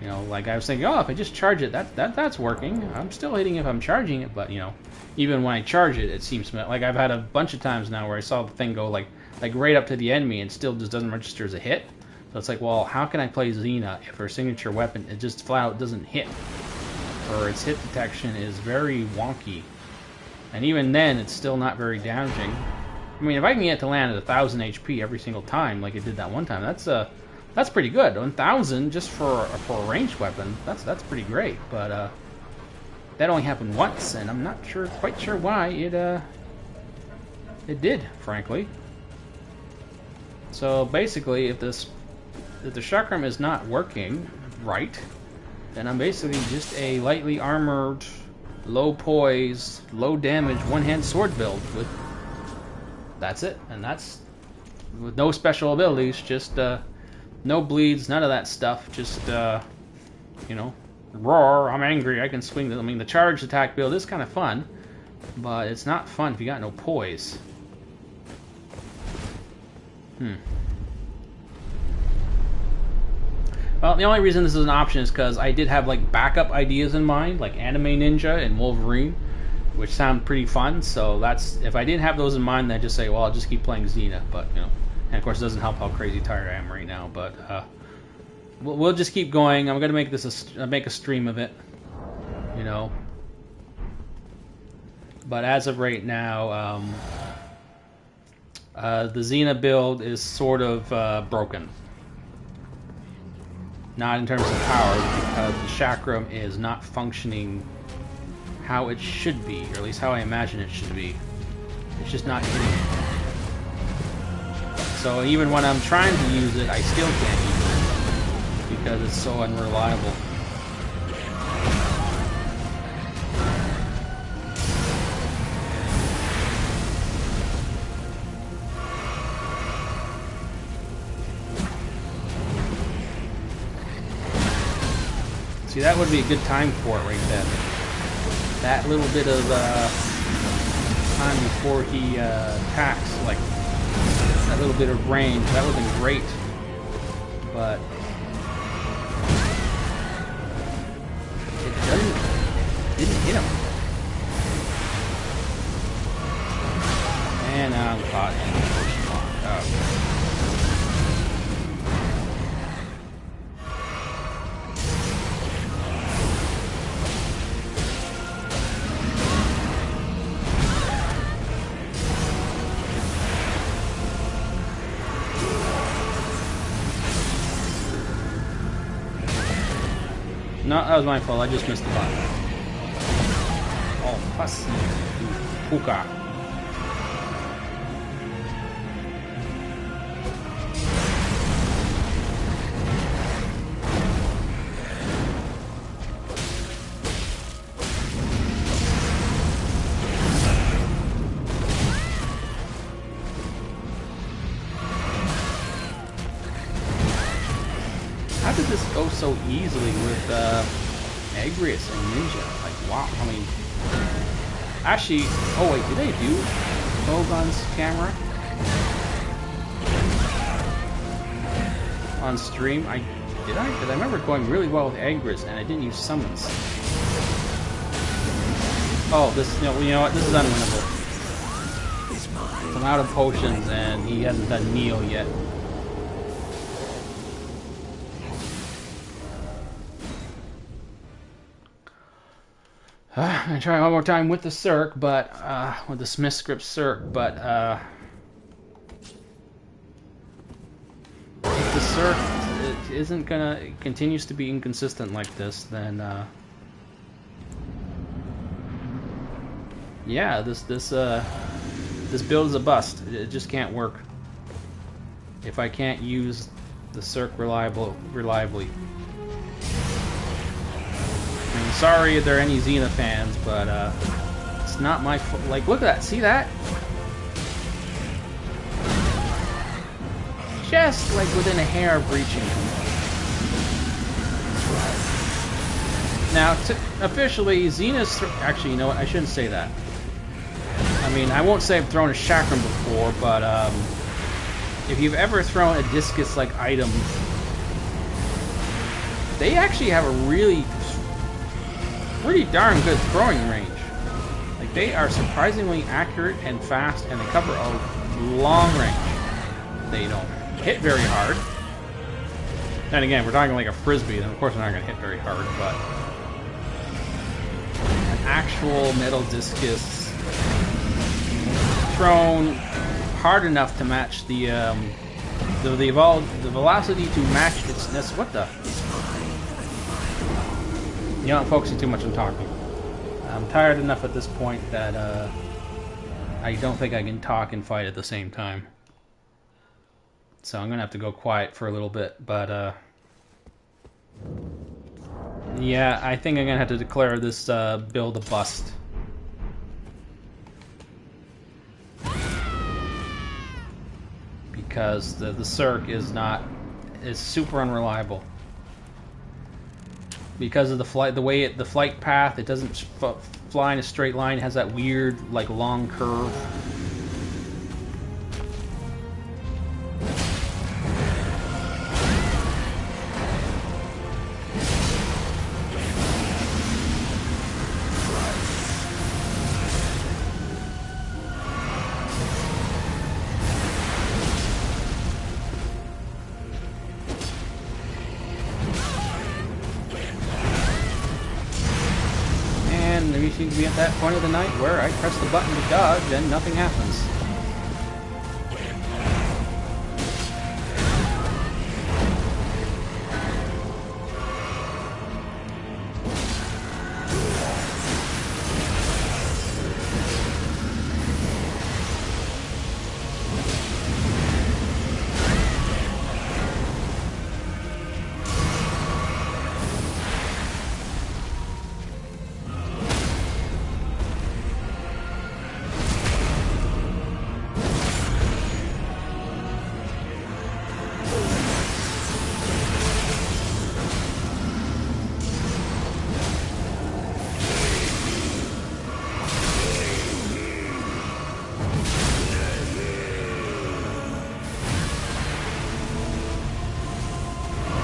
You know, like I was thinking, oh, if I just charge it, that's working. I'm still hitting if I'm charging it, but you know, even when I charge it, it seems like I've had a bunch of times now where I saw the thing go like right up to the enemy and still just doesn't register as a hit. So it's like, well, how can I play Xena if her signature weapon it just flat out doesn't hit, or its hit detection is very wonky, and even then, it's still not very damaging. I mean, if I can get to land at 1,000 HP every single time, like it did that one time, that's That's pretty good. 1,000 just for a ranged weapon. That's pretty great. But that only happened once, and I'm not quite sure why it did, frankly. So basically, if the chakram is not working right, then I'm basically just a lightly armored, low poise, low damage, one-hand sword build with. That's it, and that's with no special abilities, just no bleeds, none of that stuff. Just you know, roar. I'm angry. I can swing. I mean, the charged attack build is kind of fun, but it's not fun if you got no poise. Well, the only reason this is an option is because I did have like backup ideas in mind, like Anime Ninja and Wolverine, which sound pretty fun. So that's if I didn't have those in mind, then I'd just say, well, I'll just keep playing Xena. But you know, and of course, it doesn't help how crazy tired I am right now. But we'll just keep going. I'm gonna make this make a stream of it, you know. But as of right now, the Xena build is sort of broken. Not in terms of power, because the chakram is not functioning how it should be, or at least how I imagine it should be. It's just not hitting it. So even when I'm trying to use it, I still can't use it, because it's so unreliable. See, that would be a good time for it right then. That little bit of time before he attacks, like that little bit of range, that would have been great. But it didn't hit him. And I'm caught in the potion lock. Oh. No, that was my fault. I just missed the button. Oh, pussy. Puka. How did this go so easily with Agrius and Ninja? Like, wow. I mean, actually, oh wait, did they do Bogon's camera on stream? Did I? Because I remember it going really well with Agrius, and I didn't use summons. Oh, this, you know what? This is unwinnable. I'm out of potions, and he hasn't done Neo yet. I'm gonna try one more time with the Cirque, but with the Smith script Cirque, but if the Cirque continues to be inconsistent like this, then yeah, this build is a bust. It just can't work if I can't use the Cirque reliably. Sorry if there are any Xena fans, but it's not my fault. Like, look at that. See that? Just like within a hair of breaching. Now, officially, Xena's... Actually, you know what? I shouldn't say that. I mean, I won't say I've thrown a chakram before, but if you've ever thrown a discus-like item, they actually have a really... pretty darn good throwing range. Like, they are surprisingly accurate and fast, and they cover a long range. They don't hit very hard. Then again, we're talking like a frisbee, then of course they're not going to hit very hard, but an actual metal discus thrown hard enough to match the the velocity to match its what the? You're not focusing too much on talking. I'm tired enough at this point that I don't think I can talk and fight at the same time. So I'm gonna have to go quiet for a little bit, but yeah, I think I'm gonna have to declare this build a bust. Because the Cirque is super unreliable. Because of the flight path, it doesn't fly in a straight line. It has that weird, like, long curve. We seem to be at that point of the night where I press the button to dodge and nothing happens.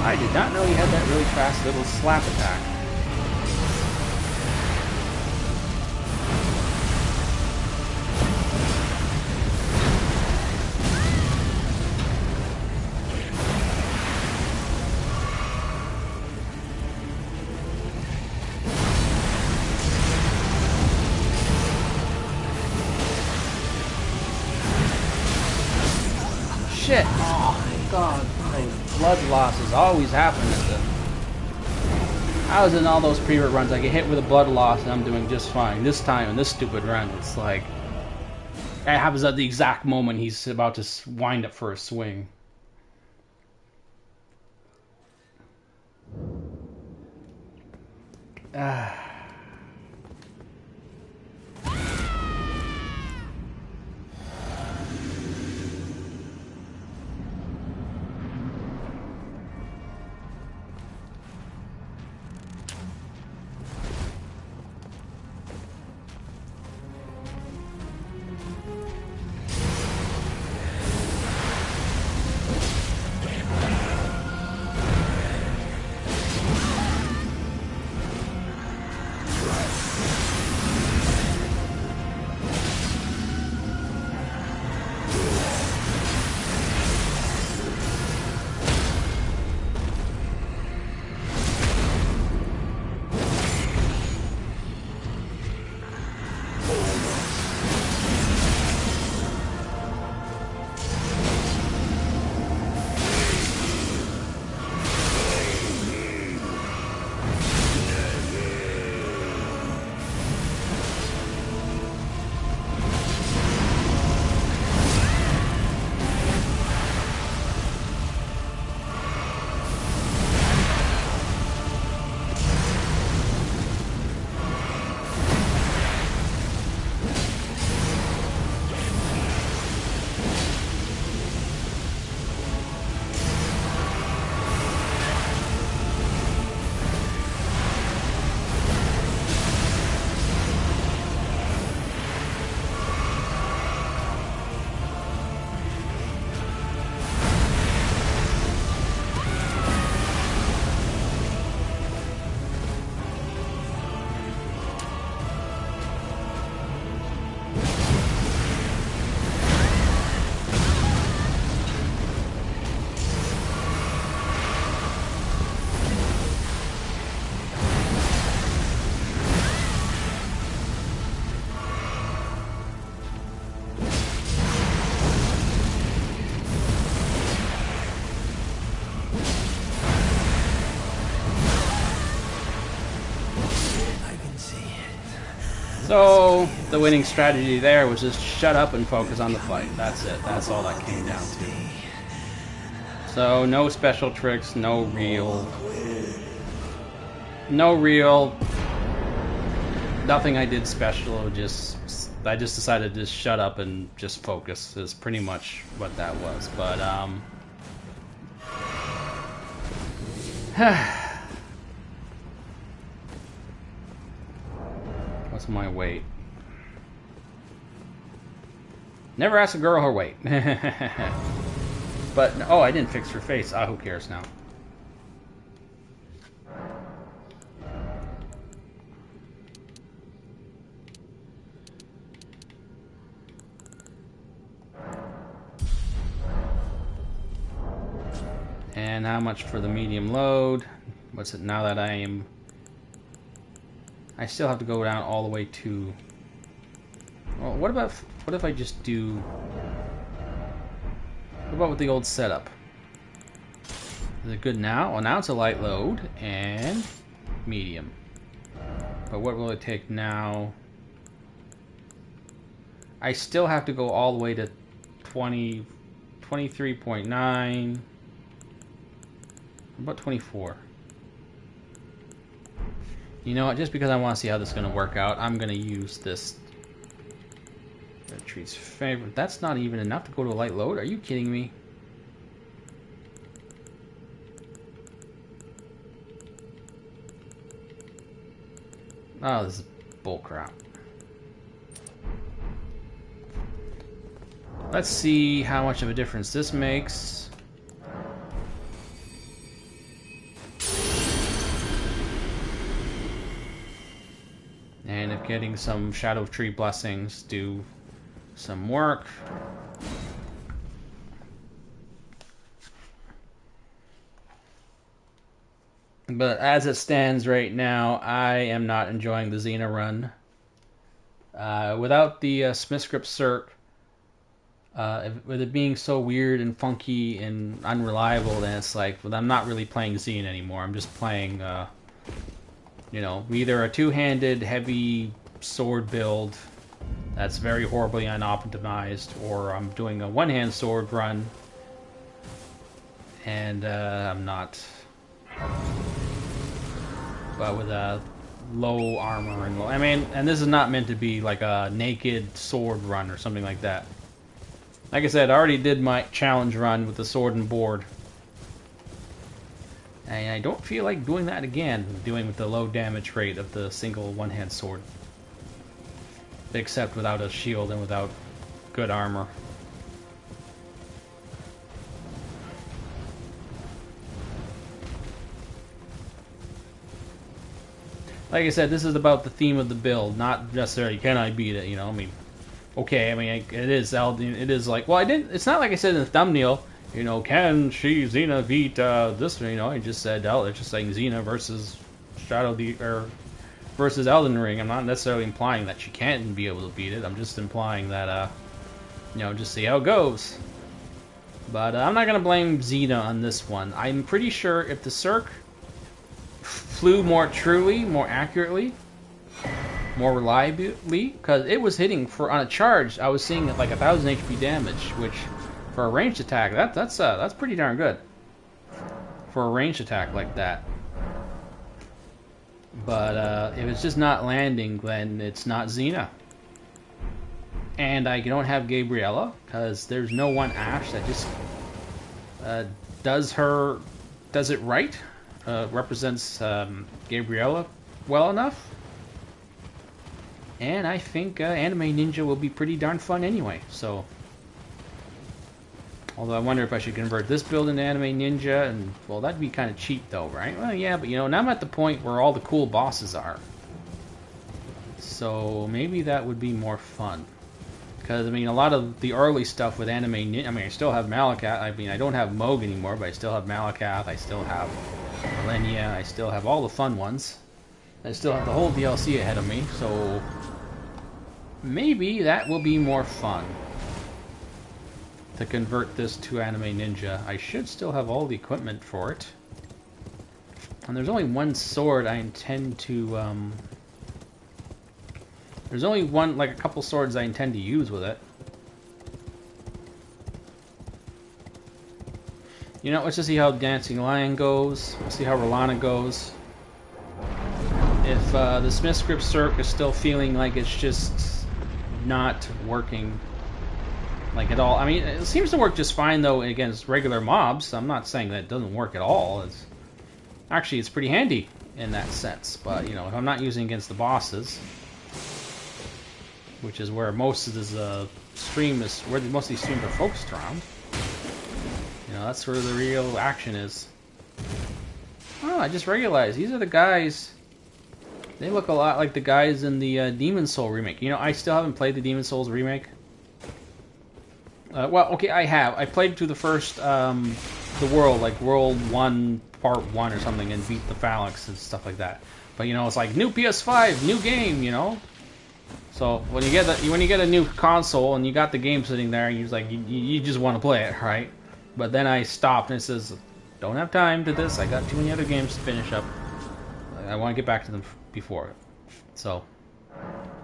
I did not know he had that really fast little slap attack. Shit! Oh my god. Blood losses always happen at the... I was in all those pre-rut runs, I get hit with a blood loss and I'm doing just fine. This time, in this stupid run, it's like... It happens at the exact moment he's about to wind up for a swing. Ah... So, the winning strategy there was just shut up and focus on the fight. That's it. That's all that came down to. So, no special tricks, no real... Nothing I did special, I just decided to just shut up and just focus is pretty much what that was. But, what's my weight? Never ask a girl her weight. But, oh, I didn't fix her face. Ah, who cares now? And how much for the medium load? What's it now that I still have to go down all the way to... Well, what if I just do... What about with the old setup? Is it good now? Well, now it's a light load and medium. But what will it take now? I still have to go all the way to 23.9. About 24. You know what? Just because I want to see how this is going to work out, I'm going to use this. Retreat's favorite. That's not even enough to go to a light load. Are you kidding me? Oh, this is bullcrap. Let's see how much of a difference this makes. And if getting some Shadow Tree blessings do some work. But as it stands right now, I am not enjoying the Xena run. Without the Smithscript Cert, with it being so weird and funky and unreliable, then it's like, well, I'm not really playing Xena anymore. I'm just playing... you know, either a two-handed heavy sword build that's very horribly unoptimized, or I'm doing a one-hand sword run and I'm not, but with a low armor and low, I mean, and this is not meant to be like a naked sword run or something like that. Like I said, I already did my challenge run with the sword and board. And I don't feel like doing that again, doing with the low damage rate of the single one-hand sword. Except without a shield and without good armor. Like I said, this is about the theme of the build, not necessarily can I beat it, you know, I mean, okay, I mean, it is Elden, it is like, well, it's not like I said in the thumbnail, you know, can Xena beat this? You know, I just said, it's just saying Xena versus versus Elden Ring. I'm not necessarily implying that she can't be able to beat it. I'm just implying that, you know, just see how it goes. But I'm not gonna blame Xena on this one. I'm pretty sure if the Cirque flew more truly, more accurately, more reliably, because it was hitting on a charge, I was seeing like 1,000 HP damage, which. For a ranged attack, that's pretty darn good. For a ranged attack like that. But if it's just not landing, then it's not Xena. And I don't have Gabriella, because there's no one Ashe that just does it right. Represents Gabriella well enough. And I think Anime Ninja will be pretty darn fun anyway, so... Although I wonder if I should convert this build into Anime Ninja, and, well, that'd be kind of cheap though, right? Well, yeah, but you know, now I'm at the point where all the cool bosses are. So, maybe that would be more fun. Because, I mean, a lot of the early stuff with Anime Ninja, I mean, I still have Malakath, I mean, I don't have Moog anymore, but I still have Malakath, I still have Millennia, I still have all the fun ones. I still have the whole DLC ahead of me, so... Maybe that will be more fun. To convert this to Anime Ninja. I should still have all the equipment for it. And there's only one sword I intend to There's only one, like a couple swords I intend to use with it. You know, let's just see how Dancing Lion goes. We'll see how Rolana goes. If the Smith's Grip Circ is still feeling like it's just not working like at all. I mean, it seems to work just fine though against regular mobs. I'm not saying that it doesn't work at all. It's pretty handy in that sense. But you know, if I'm not using against the bosses, which is where most of this stream is, where most of these streams are focused around. You know, that's where the real action is. Oh, I just realized these are the guys. They look a lot like the guys in the Demon Soul remake. You know, I still haven't played the Demon Souls remake. Well, okay, I have. I played through the first, the world, like World 1, Part 1 or something, and beat the Phalanx and stuff like that. But, you know, it's like, new PS5, new game, you know? So, when you get a new console and you got the game sitting there, and you're like, you just want to play it, right? But then I stopped and it says, don't have time to this, I got too many other games to finish up. I want to get back to them before. So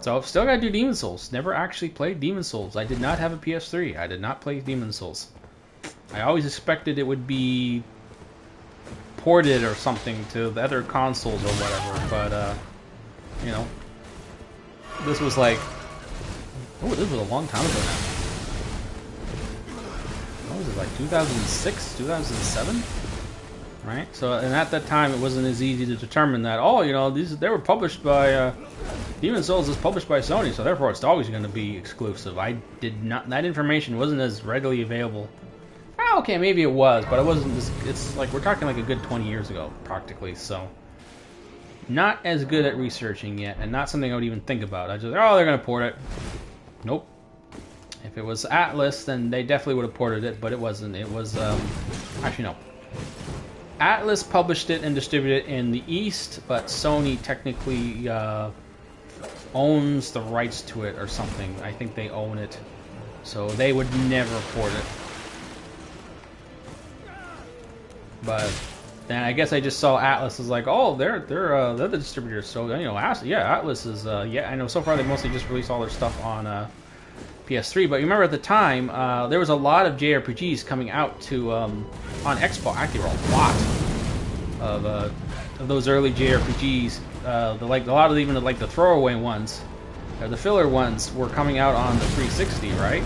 I've still got to do Demon Souls. Never actually played Demon Souls. I did not have a PS3. I did not play Demon Souls. I always expected it would be ported or something to the other consoles or whatever, but you know, this was like, oh, this was a long time ago now. What was it, like 2006, 2007? Right? So, and at that time, it wasn't as easy to determine that, oh, you know, they were published by, Demon Souls is published by Sony, so therefore it's always going to be exclusive. I did not, that information wasn't as readily available. Oh, okay, maybe it was, but it wasn't, it's like, we're talking like a good 20 years ago, practically, so. Not as good at researching yet, and not something I would even think about. I just, oh, they're going to port it. Nope. If it was Atlas, then they definitely would have ported it, but it wasn't. It was, actually, no. Atlas published it and distributed it in the East, but Sony technically owns the rights to it or something. I think they own it, so they would never port it. But then I guess I just saw Atlas is like, oh, they're the distributors. So you know, Atlas is yeah. I know so far they mostly just released all their stuff on PS3. But you remember at the time there was a lot of JRPGs coming out to on Xbox. Actually, there were a lot of those early JRPGs. A lot of even like the throwaway ones, or the filler ones, were coming out on the 360, right?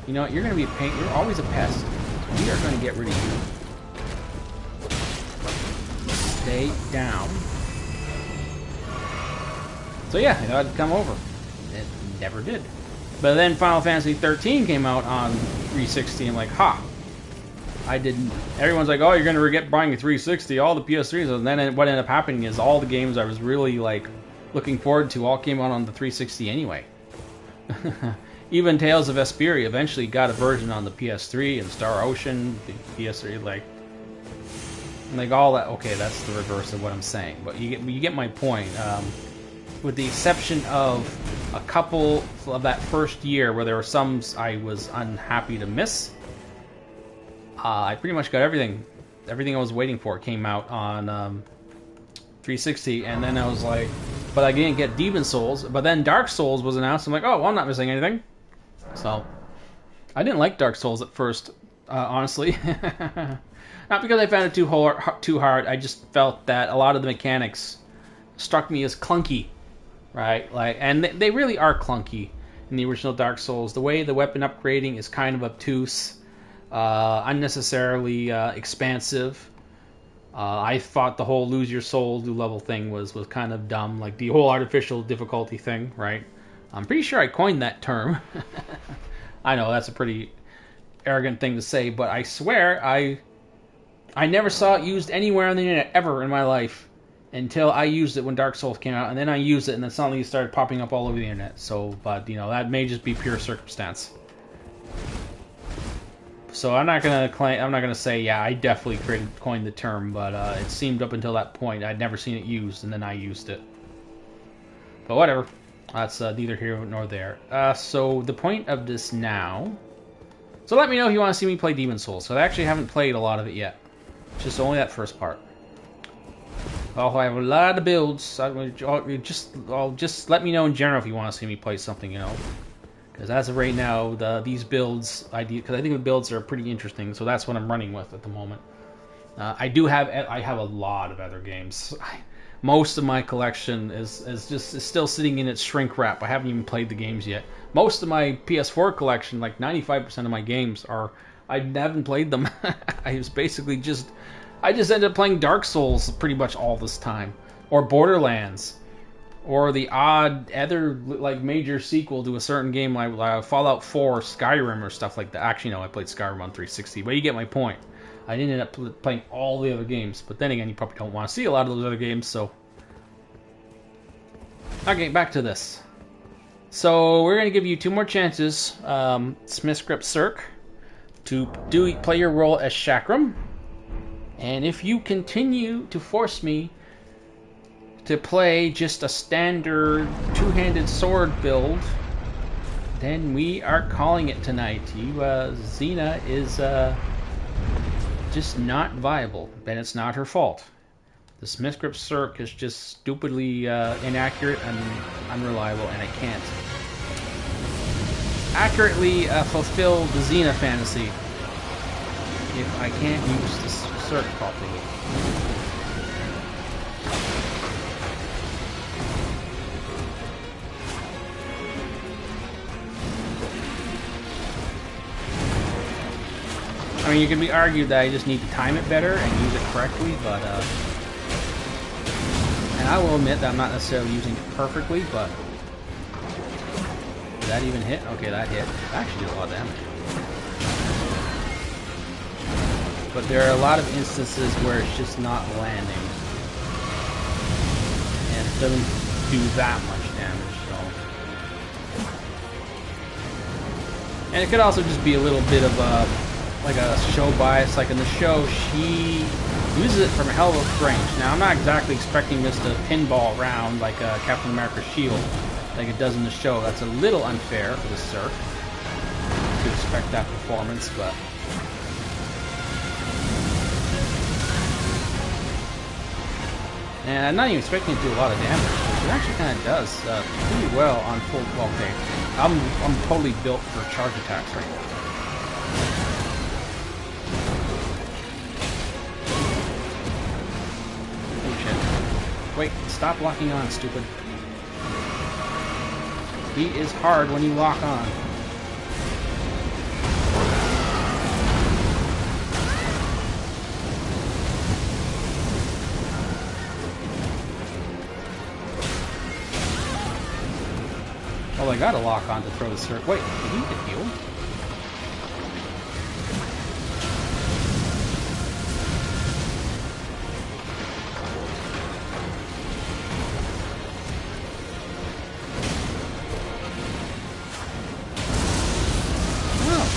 You know, you're gonna be a pain. You're always a pest. We are going to get rid of you. Stay down. So yeah, I thought it'd come over. It never did. But then Final Fantasy 13 came out on 360. I'm like, ha! I didn't. Everyone's like, oh, you're going to regret buying a 360. All the PS3s. And then what ended up happening is all the games I was really like looking forward to all came out on the 360 anyway. Even Tales of Vesperia eventually got a version on the PS3, and Star Ocean, the PS3, like all that. Okay, that's the reverse of what I'm saying, but you get my point. With the exception of a couple of that first year where there were some I was unhappy to miss, I pretty much got everything. Everything I was waiting for came out on 360, and then I was like, but I didn't get Demon Souls. But then Dark Souls was announced. I'm like, oh, well, I'm not missing anything. So, I didn't like Dark Souls at first, honestly. Not because I found it too hard. I just felt that a lot of the mechanics struck me as clunky, right? Like, and they really are clunky in the original Dark Souls. The way the weapon upgrading is kind of obtuse, unnecessarily expansive. I thought the whole lose your soul do level thing was kind of dumb, like the whole artificial difficulty thing, right? I'm pretty sure I coined that term. I know that's a pretty arrogant thing to say, but I swear I never saw it used anywhere on the internet ever in my life until I used it when Dark Souls came out, and then I used it, and then suddenly it started popping up all over the internet. So, but you know, that may just be pure circumstance. So I'm not gonna say, yeah, I definitely coined the term, but it seemed up until that point I'd never seen it used, and then I used it. But whatever. That's neither here nor there. So the point of this now... So let me know if you want to see me play Demon Souls. So I actually haven't played a lot of it yet. Just only that first part. Oh, I have a lot of builds. I'll just let me know in general if you want to see me play something, you know. Because as of right now, these builds, because I think the builds are pretty interesting, so that's what I'm running with at the moment. I have a lot of other games. Most of my collection is still sitting in its shrink wrap. I haven't even played the games yet. Most of my PS4 collection, like 95% of my games, I haven't played them. I just ended up playing Dark Souls pretty much all this time, or Borderlands, or the odd other like major sequel to a certain game like Fallout 4, Skyrim, or stuff like that. Actually, no, I played Skyrim on 360, but you get my point. I didn't end up playing all the other games, but then again, you probably don't want to see a lot of those other games, so... Okay, back to this. So, we're going to give you 2 more chances. Smith Script Cirque, to play your role as Chakram. And if you continue to force me to play just a standard 2-handed sword build, then we are calling it tonight. Xena is... just not viable, and it's not her fault. The Smith Script Cirque is just stupidly inaccurate and unreliable, and I can't accurately fulfill the Xena fantasy if I can't use the Cirque properly. I mean, you can be argued that I just need to time it better and use it correctly, but, and I will admit that I'm not necessarily using it perfectly, but... Did that even hit? Okay, that hit. That actually did a lot of damage. But there are a lot of instances where it's just not landing. And it doesn't do that much damage, so... And it could also just be a little bit of a... like a show bias. Like in the show, she uses it from a hell of a range. Now, I'm not exactly expecting this to pinball around like Captain America's shield, like it does in the show. That's a little unfair for the Cirque to expect that performance, but... And I'm not even expecting it to do a lot of damage, but it actually kind of does pretty well on full... Well, okay, I'm totally built for charge attacks right now. Wait, stop locking on, stupid. He is hard when you lock on. Well, I gotta lock on to throw the Cirque. Wait, did he get healed?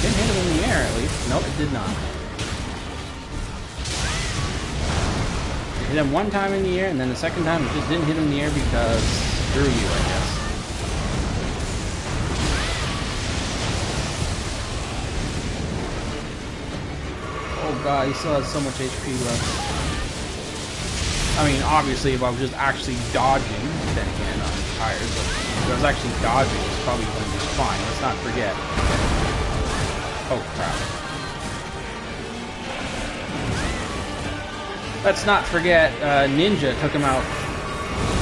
Didn't hit him in the air, at least. Nope, it did not. It hit him one time in the air, and then the second time it just didn't hit him in the air because screw you, I guess. Oh god, he still has so much HP left. I mean, obviously, if I was just actually dodging, then again, I'm tired, but if I was actually dodging, it's probably going to be fine. Let's not forget. Oh, crap. Let's not forget, Ninja took him out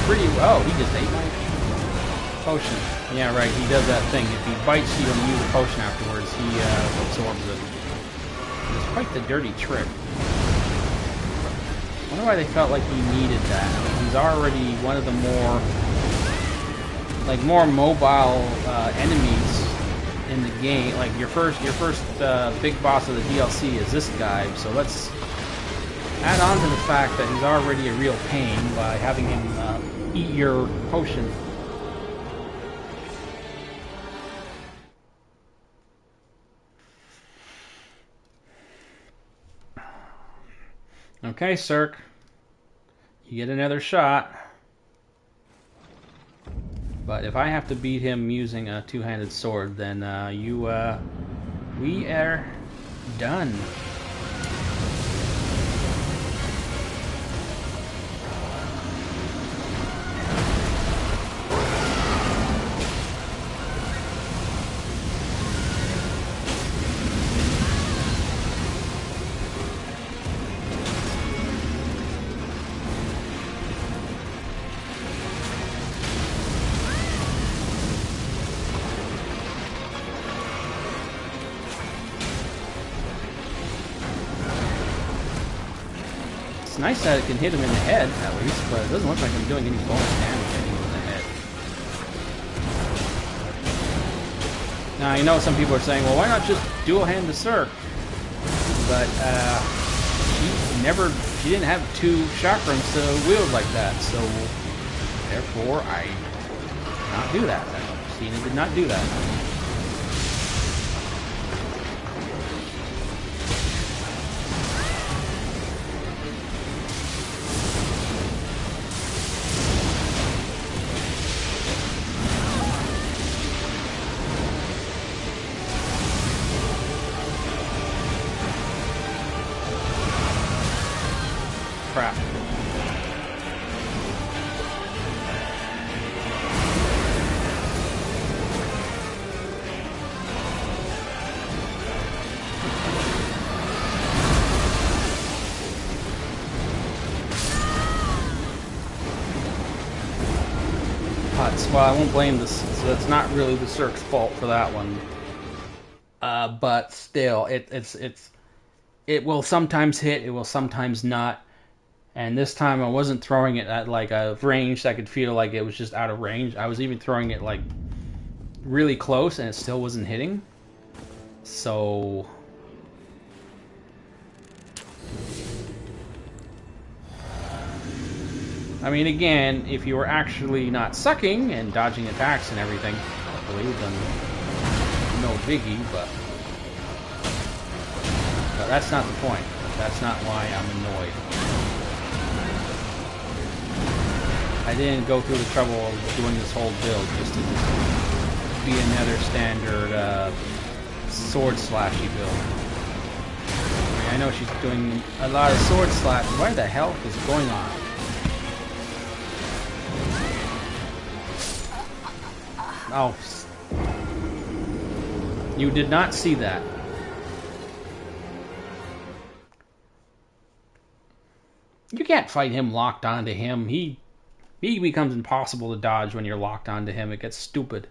pretty well. Oh, he just ate my potion. Yeah, right, he does that thing. If he bites you and you use a potion afterwards, he absorbs it. It's quite the dirty trick. I wonder why they felt like he needed that. I mean, he's already one of the more mobile enemies in the game. Like your first big boss of the DLC is this guy, so let's add on to the fact that he's already a real pain by having him eat your potion. Okay, Cirque, you get another shot. But if I have to beat him using a two-handed sword, then we are done. nice that it can hit him in the head, at least, but it doesn't look like I'm doing any bonus damage hitting him in the head. Now, I know some people are saying, well, why not just dual-hand the Cirque? But, she didn't have 2 chakrams to wield like that, so therefore I did not do that. Xena did not do that. Crap. Well, I won't blame this. So it's not really the Cirque's fault for that one. But still, it will sometimes hit. It will sometimes not. And this time I wasn't throwing it at like a range that I could feel like it was just out of range. I was even throwing it like really close and it still wasn't hitting. So I mean, again, if you were actually not sucking and dodging attacks and everything, hopefully, then no biggie, but that's not the point. That's not why I'm annoyed. I didn't go through the trouble of doing this whole build just to be another standard sword slashy build. I mean, I know she's doing a lot of sword slash. What the hell is going on? Oh, you did not see that. You can't fight him locked onto him. He becomes impossible to dodge when you're locked onto him. It gets stupid.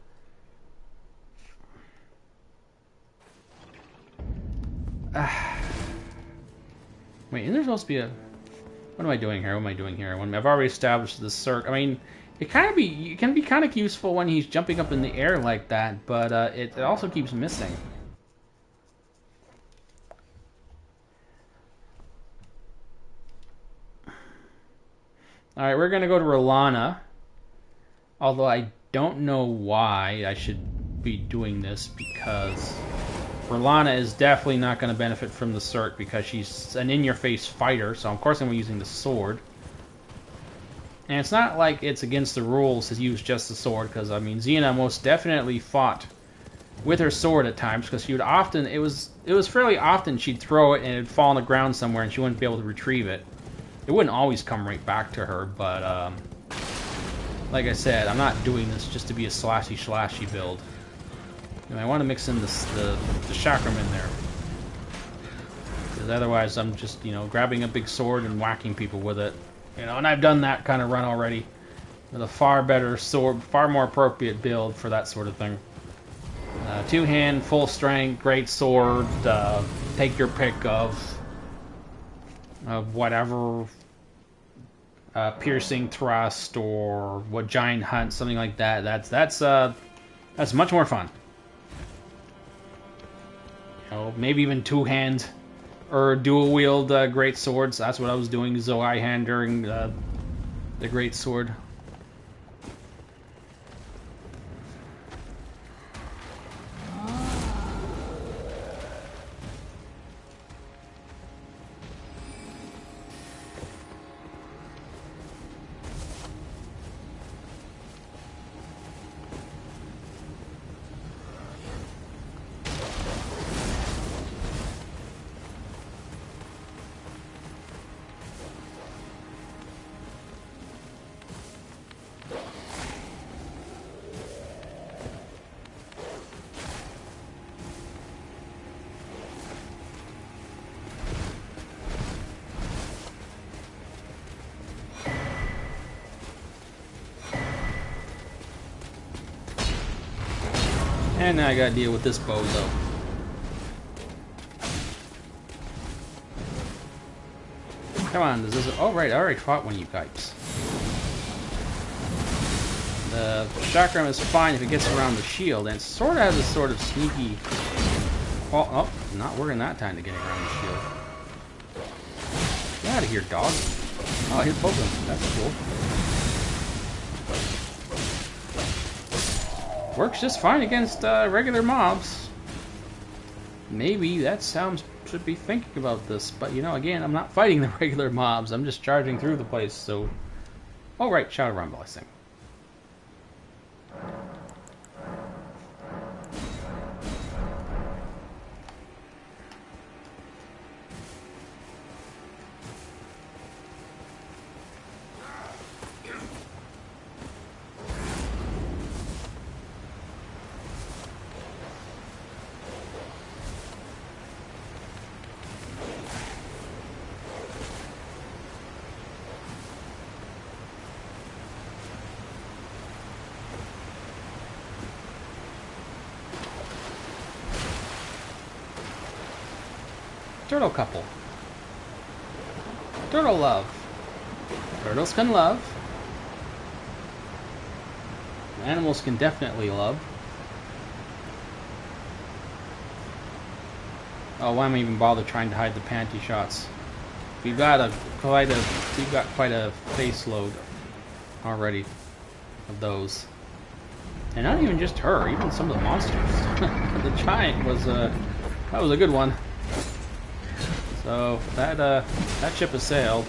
Wait, isn't there supposed to be a... What am I doing here? What am I doing here? I've already established the Cirque. I mean, it can be kind of useful when he's jumping up in the air like that, but it also keeps missing. Alright, we're going to go to Rolana. Although I don't know why I should be doing this, because Rolana is definitely not going to benefit from the Cirque because she's an in-your-face fighter, so of course I'm using the sword. And it's not like it's against the rules to use just the sword, because, I mean, Xena most definitely fought with her sword at times, because she would often, it was fairly often she'd throw it and it'd fall on the ground somewhere and she wouldn't be able to retrieve it. It wouldn't always come right back to her, but, like I said, I'm not doing this just to be a slashy build. You know, I want to mix in the chakram in there. Because otherwise I'm just, you know, grabbing a big sword and whacking people with it. You know, and I've done that kind of run already. With a far better sword, far more appropriate build for that sort of thing. Two-hand, full strength, great sword, take your pick of whatever, piercing thrust or what, giant hunt, something like that. That's much more fun. You know, maybe even two-hand or dual wield great swords. That's what I was doing, Zoai hand during the great sword. And now I gotta deal with this bozo. Come on, does this... Oh, right, I already fought one of you types. The chakram is fine if it gets around the shield, and it sort of has a sort of sneaky... Oh, not working that time to get around the shield. Get out of here, dog. Oh, I hit both of them. That's cool. Works just fine against regular mobs. Maybe that sounds... should be thinking about this, but you know, again, I'm not fighting the regular mobs. I'm just charging through the place, so... Oh, right, Shadowrun Blessing. Turtle couple. Turtle love. Turtles can love. Animals can definitely love. Oh, why am I even bother trying to hide the panty shots? We've got quite a face load already of those. And not even just her, even some of the monsters. The giant was that was a good one. So that ship has sailed.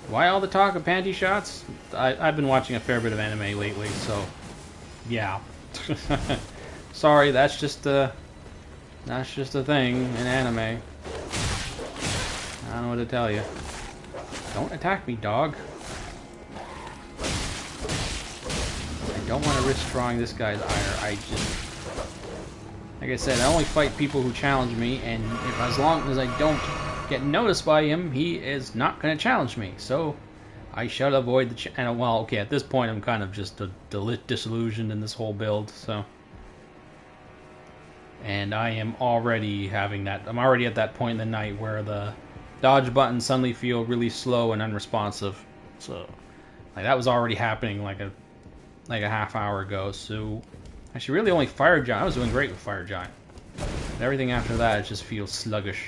Why all the talk of panty shots? I've been watching a fair bit of anime lately, so yeah. Sorry, that's just a thing in anime. I don't know what to tell you. Don't attack me, dog. I don't want to risk drawing this guy's ire. Like I said, I only fight people who challenge me, and as long as I don't get noticed by him, he is not going to challenge me. So I shall avoid the and well, okay, at this point I'm kind of just disillusioned in this whole build, so. And I am already having that. I'm already at that point in the night where the dodge buttons suddenly feel really slow and unresponsive. So, like, that was already happening like a half hour ago. So, actually, really only Fire Giant. I was doing great with Fire Giant. And everything after that, it just feels sluggish.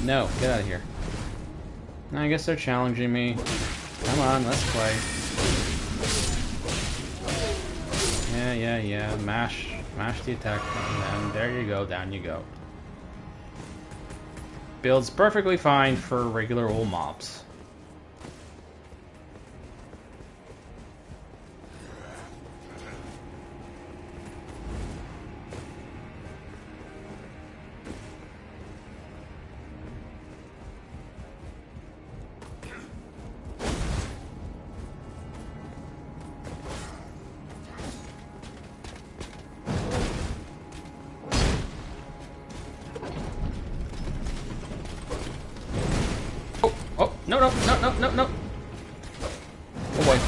No, get out of here. I guess they're challenging me. Come on, let's play. Yeah. Mash the attack button, and there you go, down you go. Builds perfectly fine for regular old mobs. No. Oh boy.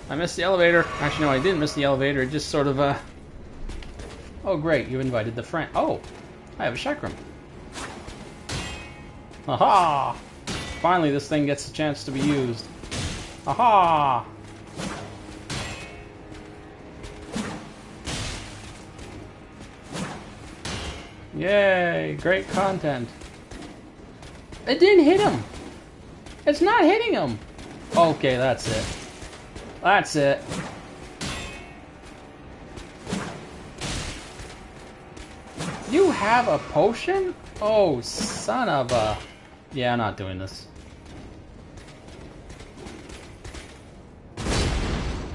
I missed the elevator. Actually, no, I didn't miss the elevator. It just sort of, Oh, great. You invited the friend. Oh, I have a chakram. Aha! Finally, this thing gets a chance to be used. Aha! Yay! Great content. It didn't hit him! It's not hitting him! Okay, that's it. That's it. You have a potion? Oh, son of a... Yeah, I'm not doing this.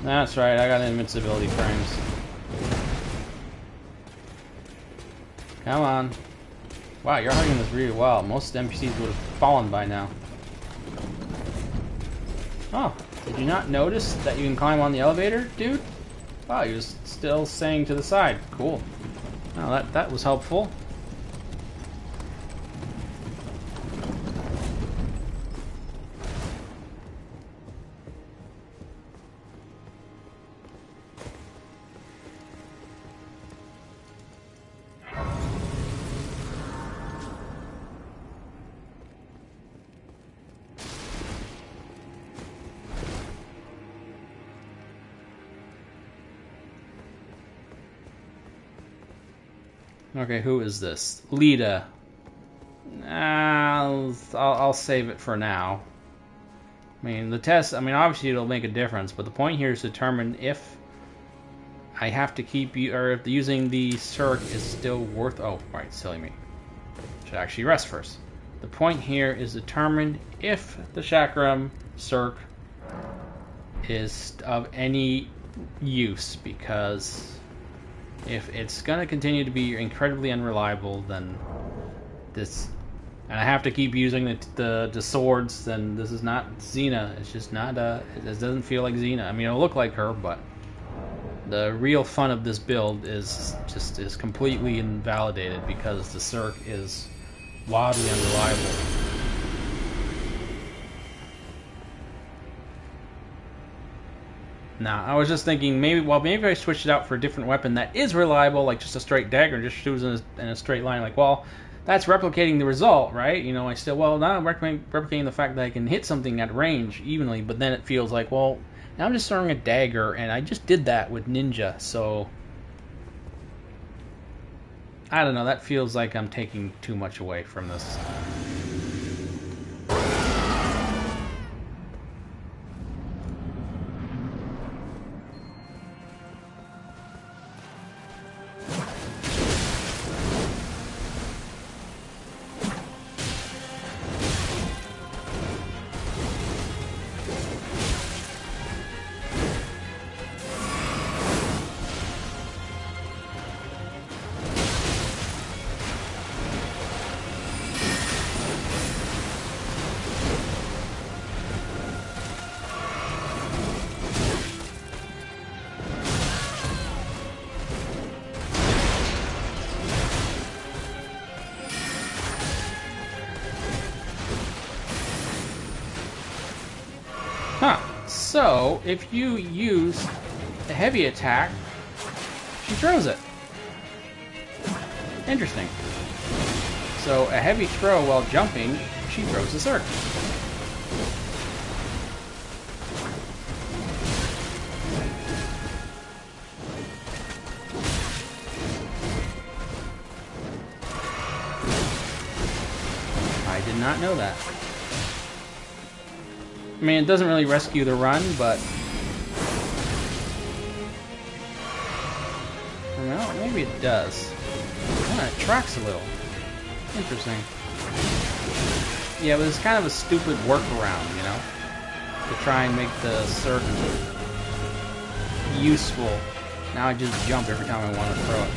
That's right, I got invincibility frames. Come on. Wow, you're hugging this really well. Most NPCs would have fallen by now. Oh, did you not notice that you can climb on the elevator, dude? Oh, he was still saying to the side. Cool. Oh, that was helpful. Okay, who is this? Lita. I'll save it for now. I mean, the test, I mean, obviously it'll make a difference, but the point here is to determine if I have to keep you, or if using the circ is still worth, oh, right, silly me. Should actually rest first. The point here is determine if the chakram circ is of any use, because if it's going to continue to be incredibly unreliable, then this, and I have to keep using the swords, then this is not Xena. It's just not, it doesn't feel like Xena. I mean, it'll look like her, but the real fun of this build is completely invalidated because the circ is wildly unreliable. Now, I was just thinking maybe if I switched it out for a different weapon that is reliable, like just a straight dagger, just shoots in a straight line, like, well, that's replicating the result, right? You know, now I'm replicating the fact that I can hit something at range evenly, but then it feels like, well, now I'm just throwing a dagger, and I just did that with ninja, so I don't know, that feels like I'm taking too much away from this. Huh. So, if you use a heavy attack, she throws it. Interesting. So, a heavy throw while jumping, she throws the circ. I did not know that. I mean, it doesn't really rescue the run, but well, maybe it does. Oh, it tracks a little. Interesting. Yeah, but it's kind of a stupid workaround, you know, to try and make the circ useful. Now I just jump every time I want to throw it.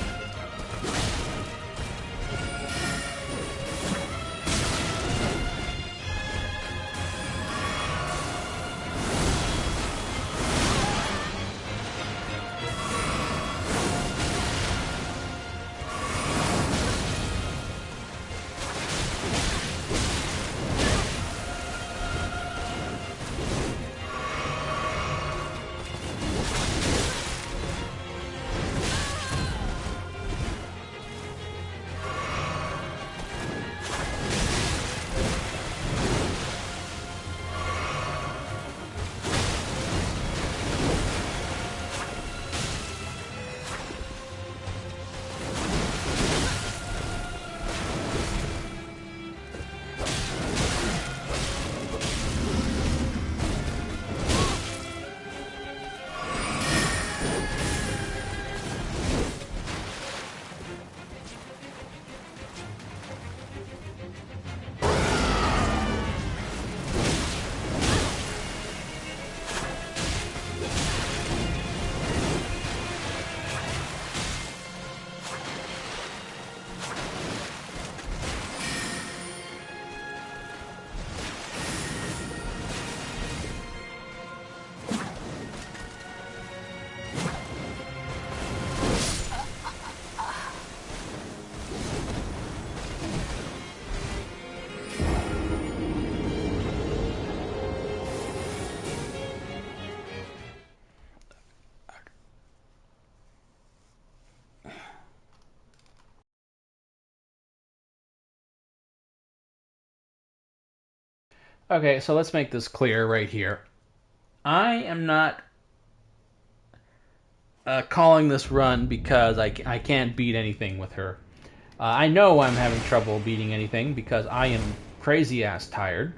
Okay, so let's make this clear right here. I am not calling this run because I can't beat anything with her. I know I'm having trouble beating anything because I am crazy ass tired.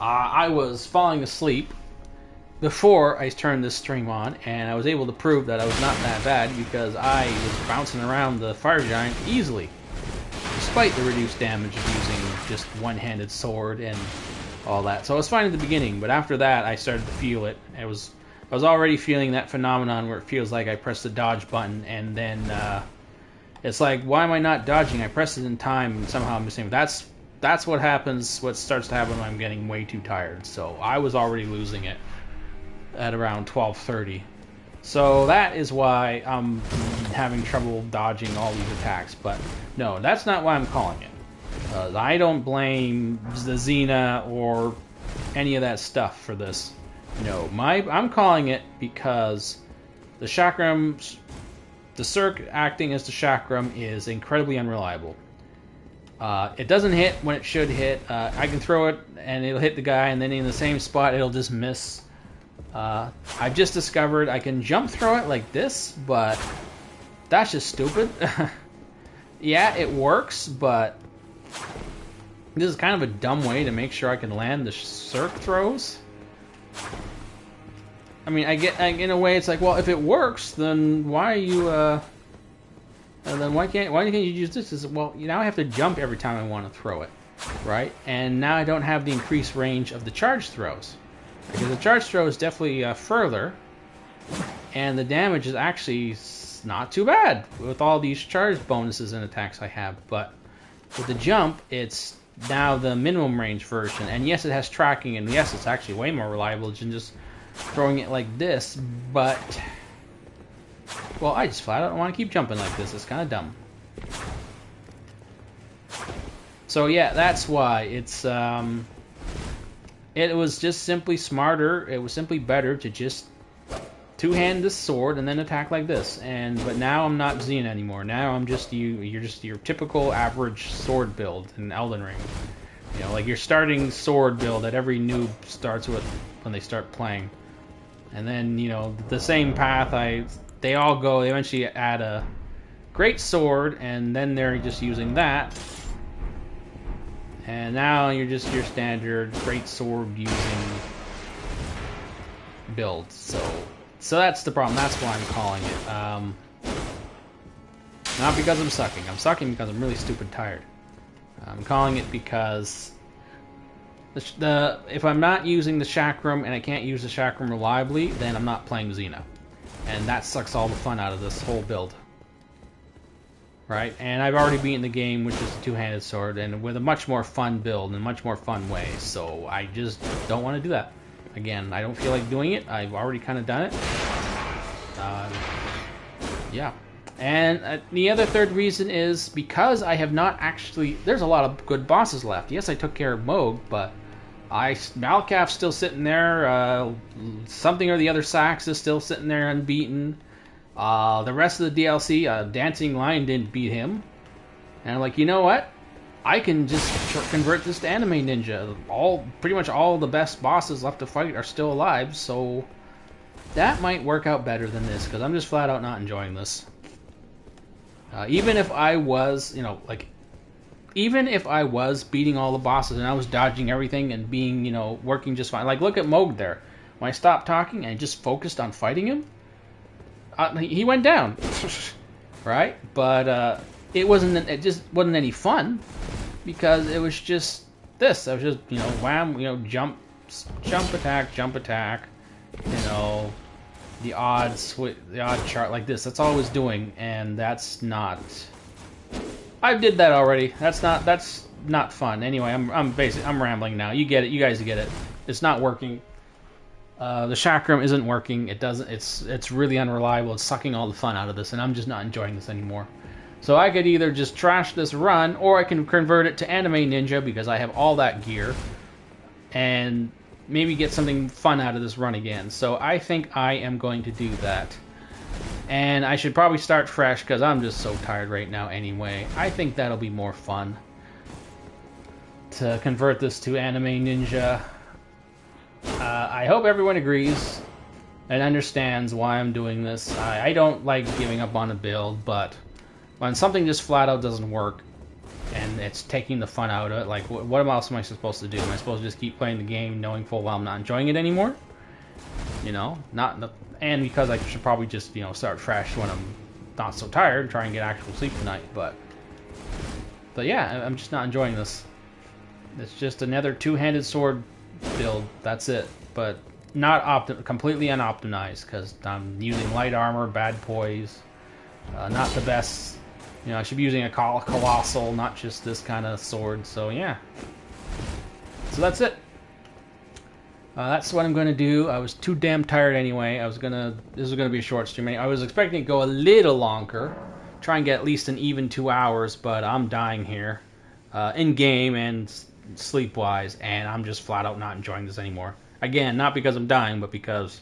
I was falling asleep before I turned this stream on, and I was able to prove that I was not that bad because I was bouncing around the fire giant easily, despite the reduced damage of using just one-handed sword and all that. So I was fine at the beginning, but after that I started to feel it. I was already feeling that phenomenon where it feels like I press the dodge button and then it's like, why am I not dodging? I press it in time and somehow I'm missing. That's what happens. What starts to happen when I'm getting way too tired. So I was already losing it at around 12:30. So that is why I'm having trouble dodging all these attacks. But no, that's not why I'm calling it. I don't blame the Xena or any of that stuff for this. No, I'm calling it because the chakram, the Cirque acting as the chakram is incredibly unreliable. It doesn't hit when it should hit. I can throw it and it'll hit the guy, and then in the same spot it'll just miss. I've just discovered I can jump throw it like this, but that's just stupid. Yeah, it works, but this is kind of a dumb way to make sure I can land the Cirque throws. I mean, in a way, it's like, well, if it works, then why are you, then why can't you use this? Well, now I have to jump every time I want to throw it, right? And now I don't have the increased range of the charge throws. Because the charge throw is definitely further, and the damage is actually not too bad with all these charge bonuses and attacks I have. But with the jump, it's now the minimum range version, and yes, it has tracking, and yes, it's actually way more reliable than just throwing it like this. But well, I just flat out don't want to keep jumping like this. It's kind of dumb. So yeah, that's why it's it was just simply smarter. It was simply better to just two-hand this sword and then attack like this. But now I'm not Xena anymore. Now I'm just you. You're just your typical average sword build in Elden Ring. You know, like your starting sword build that every noob starts with when they start playing. And then, you know, the same path they all go. They eventually add a great sword, and then they're just using that. And now you're just your standard great sword using build. So that's the problem. That's why I'm calling it. Not because I'm sucking. I'm sucking because I'm really stupid tired. I'm calling it because if I'm not using the chakram and I can't use the chakram reliably, then I'm not playing Xena. And that sucks all the fun out of this whole build. Right? And I've already beaten the game, which is a two-handed sword, and with a much more fun build and a much more fun way. So I just don't want to do that. Again, I don't feel like doing it. I've already kind of done it. Yeah. And the other third reason is because I have not actually... There's a lot of good bosses left. Yes, I took care of Moog, but Malcath's still sitting there. Something or the other Sax is still sitting there unbeaten. The rest of the DLC, Dancing Lion didn't beat him. And I'm like, you know what? I can just convert this to Anime Ninja. Pretty much all the best bosses left to fight are still alive, so that might work out better than this, because I'm just flat out not enjoying this. Even if I was, you know, like, even if I was beating all the bosses and I was dodging everything and being, you know, working just fine. Like, look at Moog there. When I stopped talking and just focused on fighting him, he went down. Right? But it just wasn't any fun, because it was just this. I was just, you know, wham, you know, jump attack, you know, the odd chart like this. That's all I was doing, and that's not. I did that already. That's not fun. Anyway, I'm rambling now. You get it. You guys get it. It's not working. The chakram isn't working. It doesn't. It's really unreliable. It's sucking all the fun out of this, and I'm just not enjoying this anymore. So I could either just trash this run, or I can convert it to Anime Ninja because I have all that gear, and maybe get something fun out of this run again. So I think I am going to do that. And I should probably start fresh because I'm just so tired right now anyway. I think that'll be more fun to convert this to Anime Ninja. I hope everyone agrees and understands why I'm doing this. I don't like giving up on a build, but when something just flat out doesn't work and it's taking the fun out of it, like what else am I supposed to do? Am I supposed to just keep playing the game knowing full well I'm not enjoying it anymore? You know, and because I should probably just, you know, start fresh when I'm not so tired and try and get actual sleep tonight, but yeah, I'm just not enjoying this. It's just another two-handed sword build, that's it, but not completely unoptimized, because I'm using light armor, bad poise, not the best. You know, I should be using a colossal, not just this kind of sword, so yeah. So that's it. That's what I'm going to do. I was too damn tired anyway. This was going to be a short stream. I was expecting to go a little longer, try and get at least an even 2 hours, but I'm dying here, in-game and sleep-wise, and I'm just flat out not enjoying this anymore. Again, not because I'm dying, but because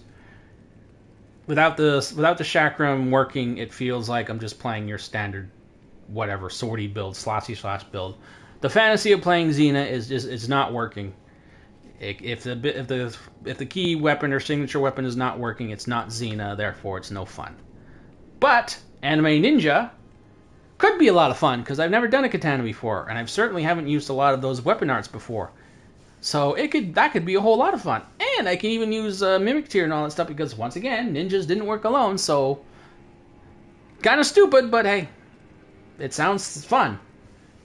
without the chakram working, it feels like I'm just playing your standard whatever swordy build, slashy slash build. The fantasy of playing Xena is not working. If the key weapon or signature weapon is not working, it's not Xena, therefore it's no fun. But Anime Ninja could be a lot of fun, because I've never done a katana before, and I certainly haven't used a lot of those weapon arts before. So that could be a whole lot of fun. And I can even use Mimic Tier and all that stuff, because once again, ninjas didn't work alone, so kind of stupid, but hey, it sounds fun.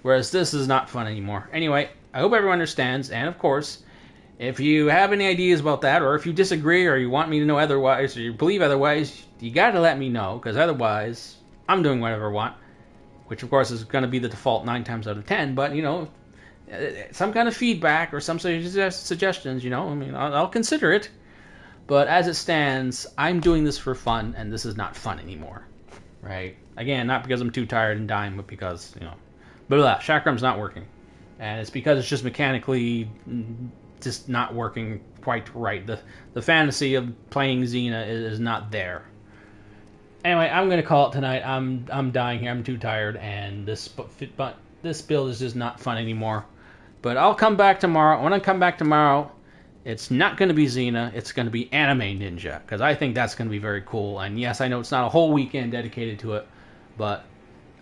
Whereas this is not fun anymore. Anyway, I hope everyone understands, and of course, if you have any ideas about that, or if you disagree, or you want me to know otherwise, or you believe otherwise, you gotta let me know, because otherwise, I'm doing whatever I want. Which, of course, is going to be the default 9 times out of 10, but, you know, some kind of feedback or some suggestions, you know, I mean, I'll consider it. But as it stands, I'm doing this for fun, and this is not fun anymore, right? Again, not because I'm too tired and dying, but because, you know, chakram's not working. And it's because it's just mechanically just not working quite right. The fantasy of playing Xena is not there. Anyway, I'm going to call it tonight. I'm dying here. I'm too tired, and this build is just not fun anymore. But I'll come back tomorrow. When I come back tomorrow, it's not going to be Xena. It's going to be Anime Ninja, because I think that's going to be very cool. And yes, I know it's not a whole weekend dedicated to it, but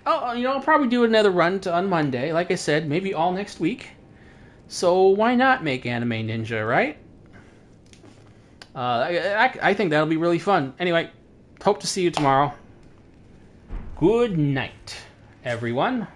I'll probably do another run on Monday. Like I said, maybe all next week. So why not make Anime Ninja, right? I think that'll be really fun. Anyway. Hope to see you tomorrow. Good night, everyone.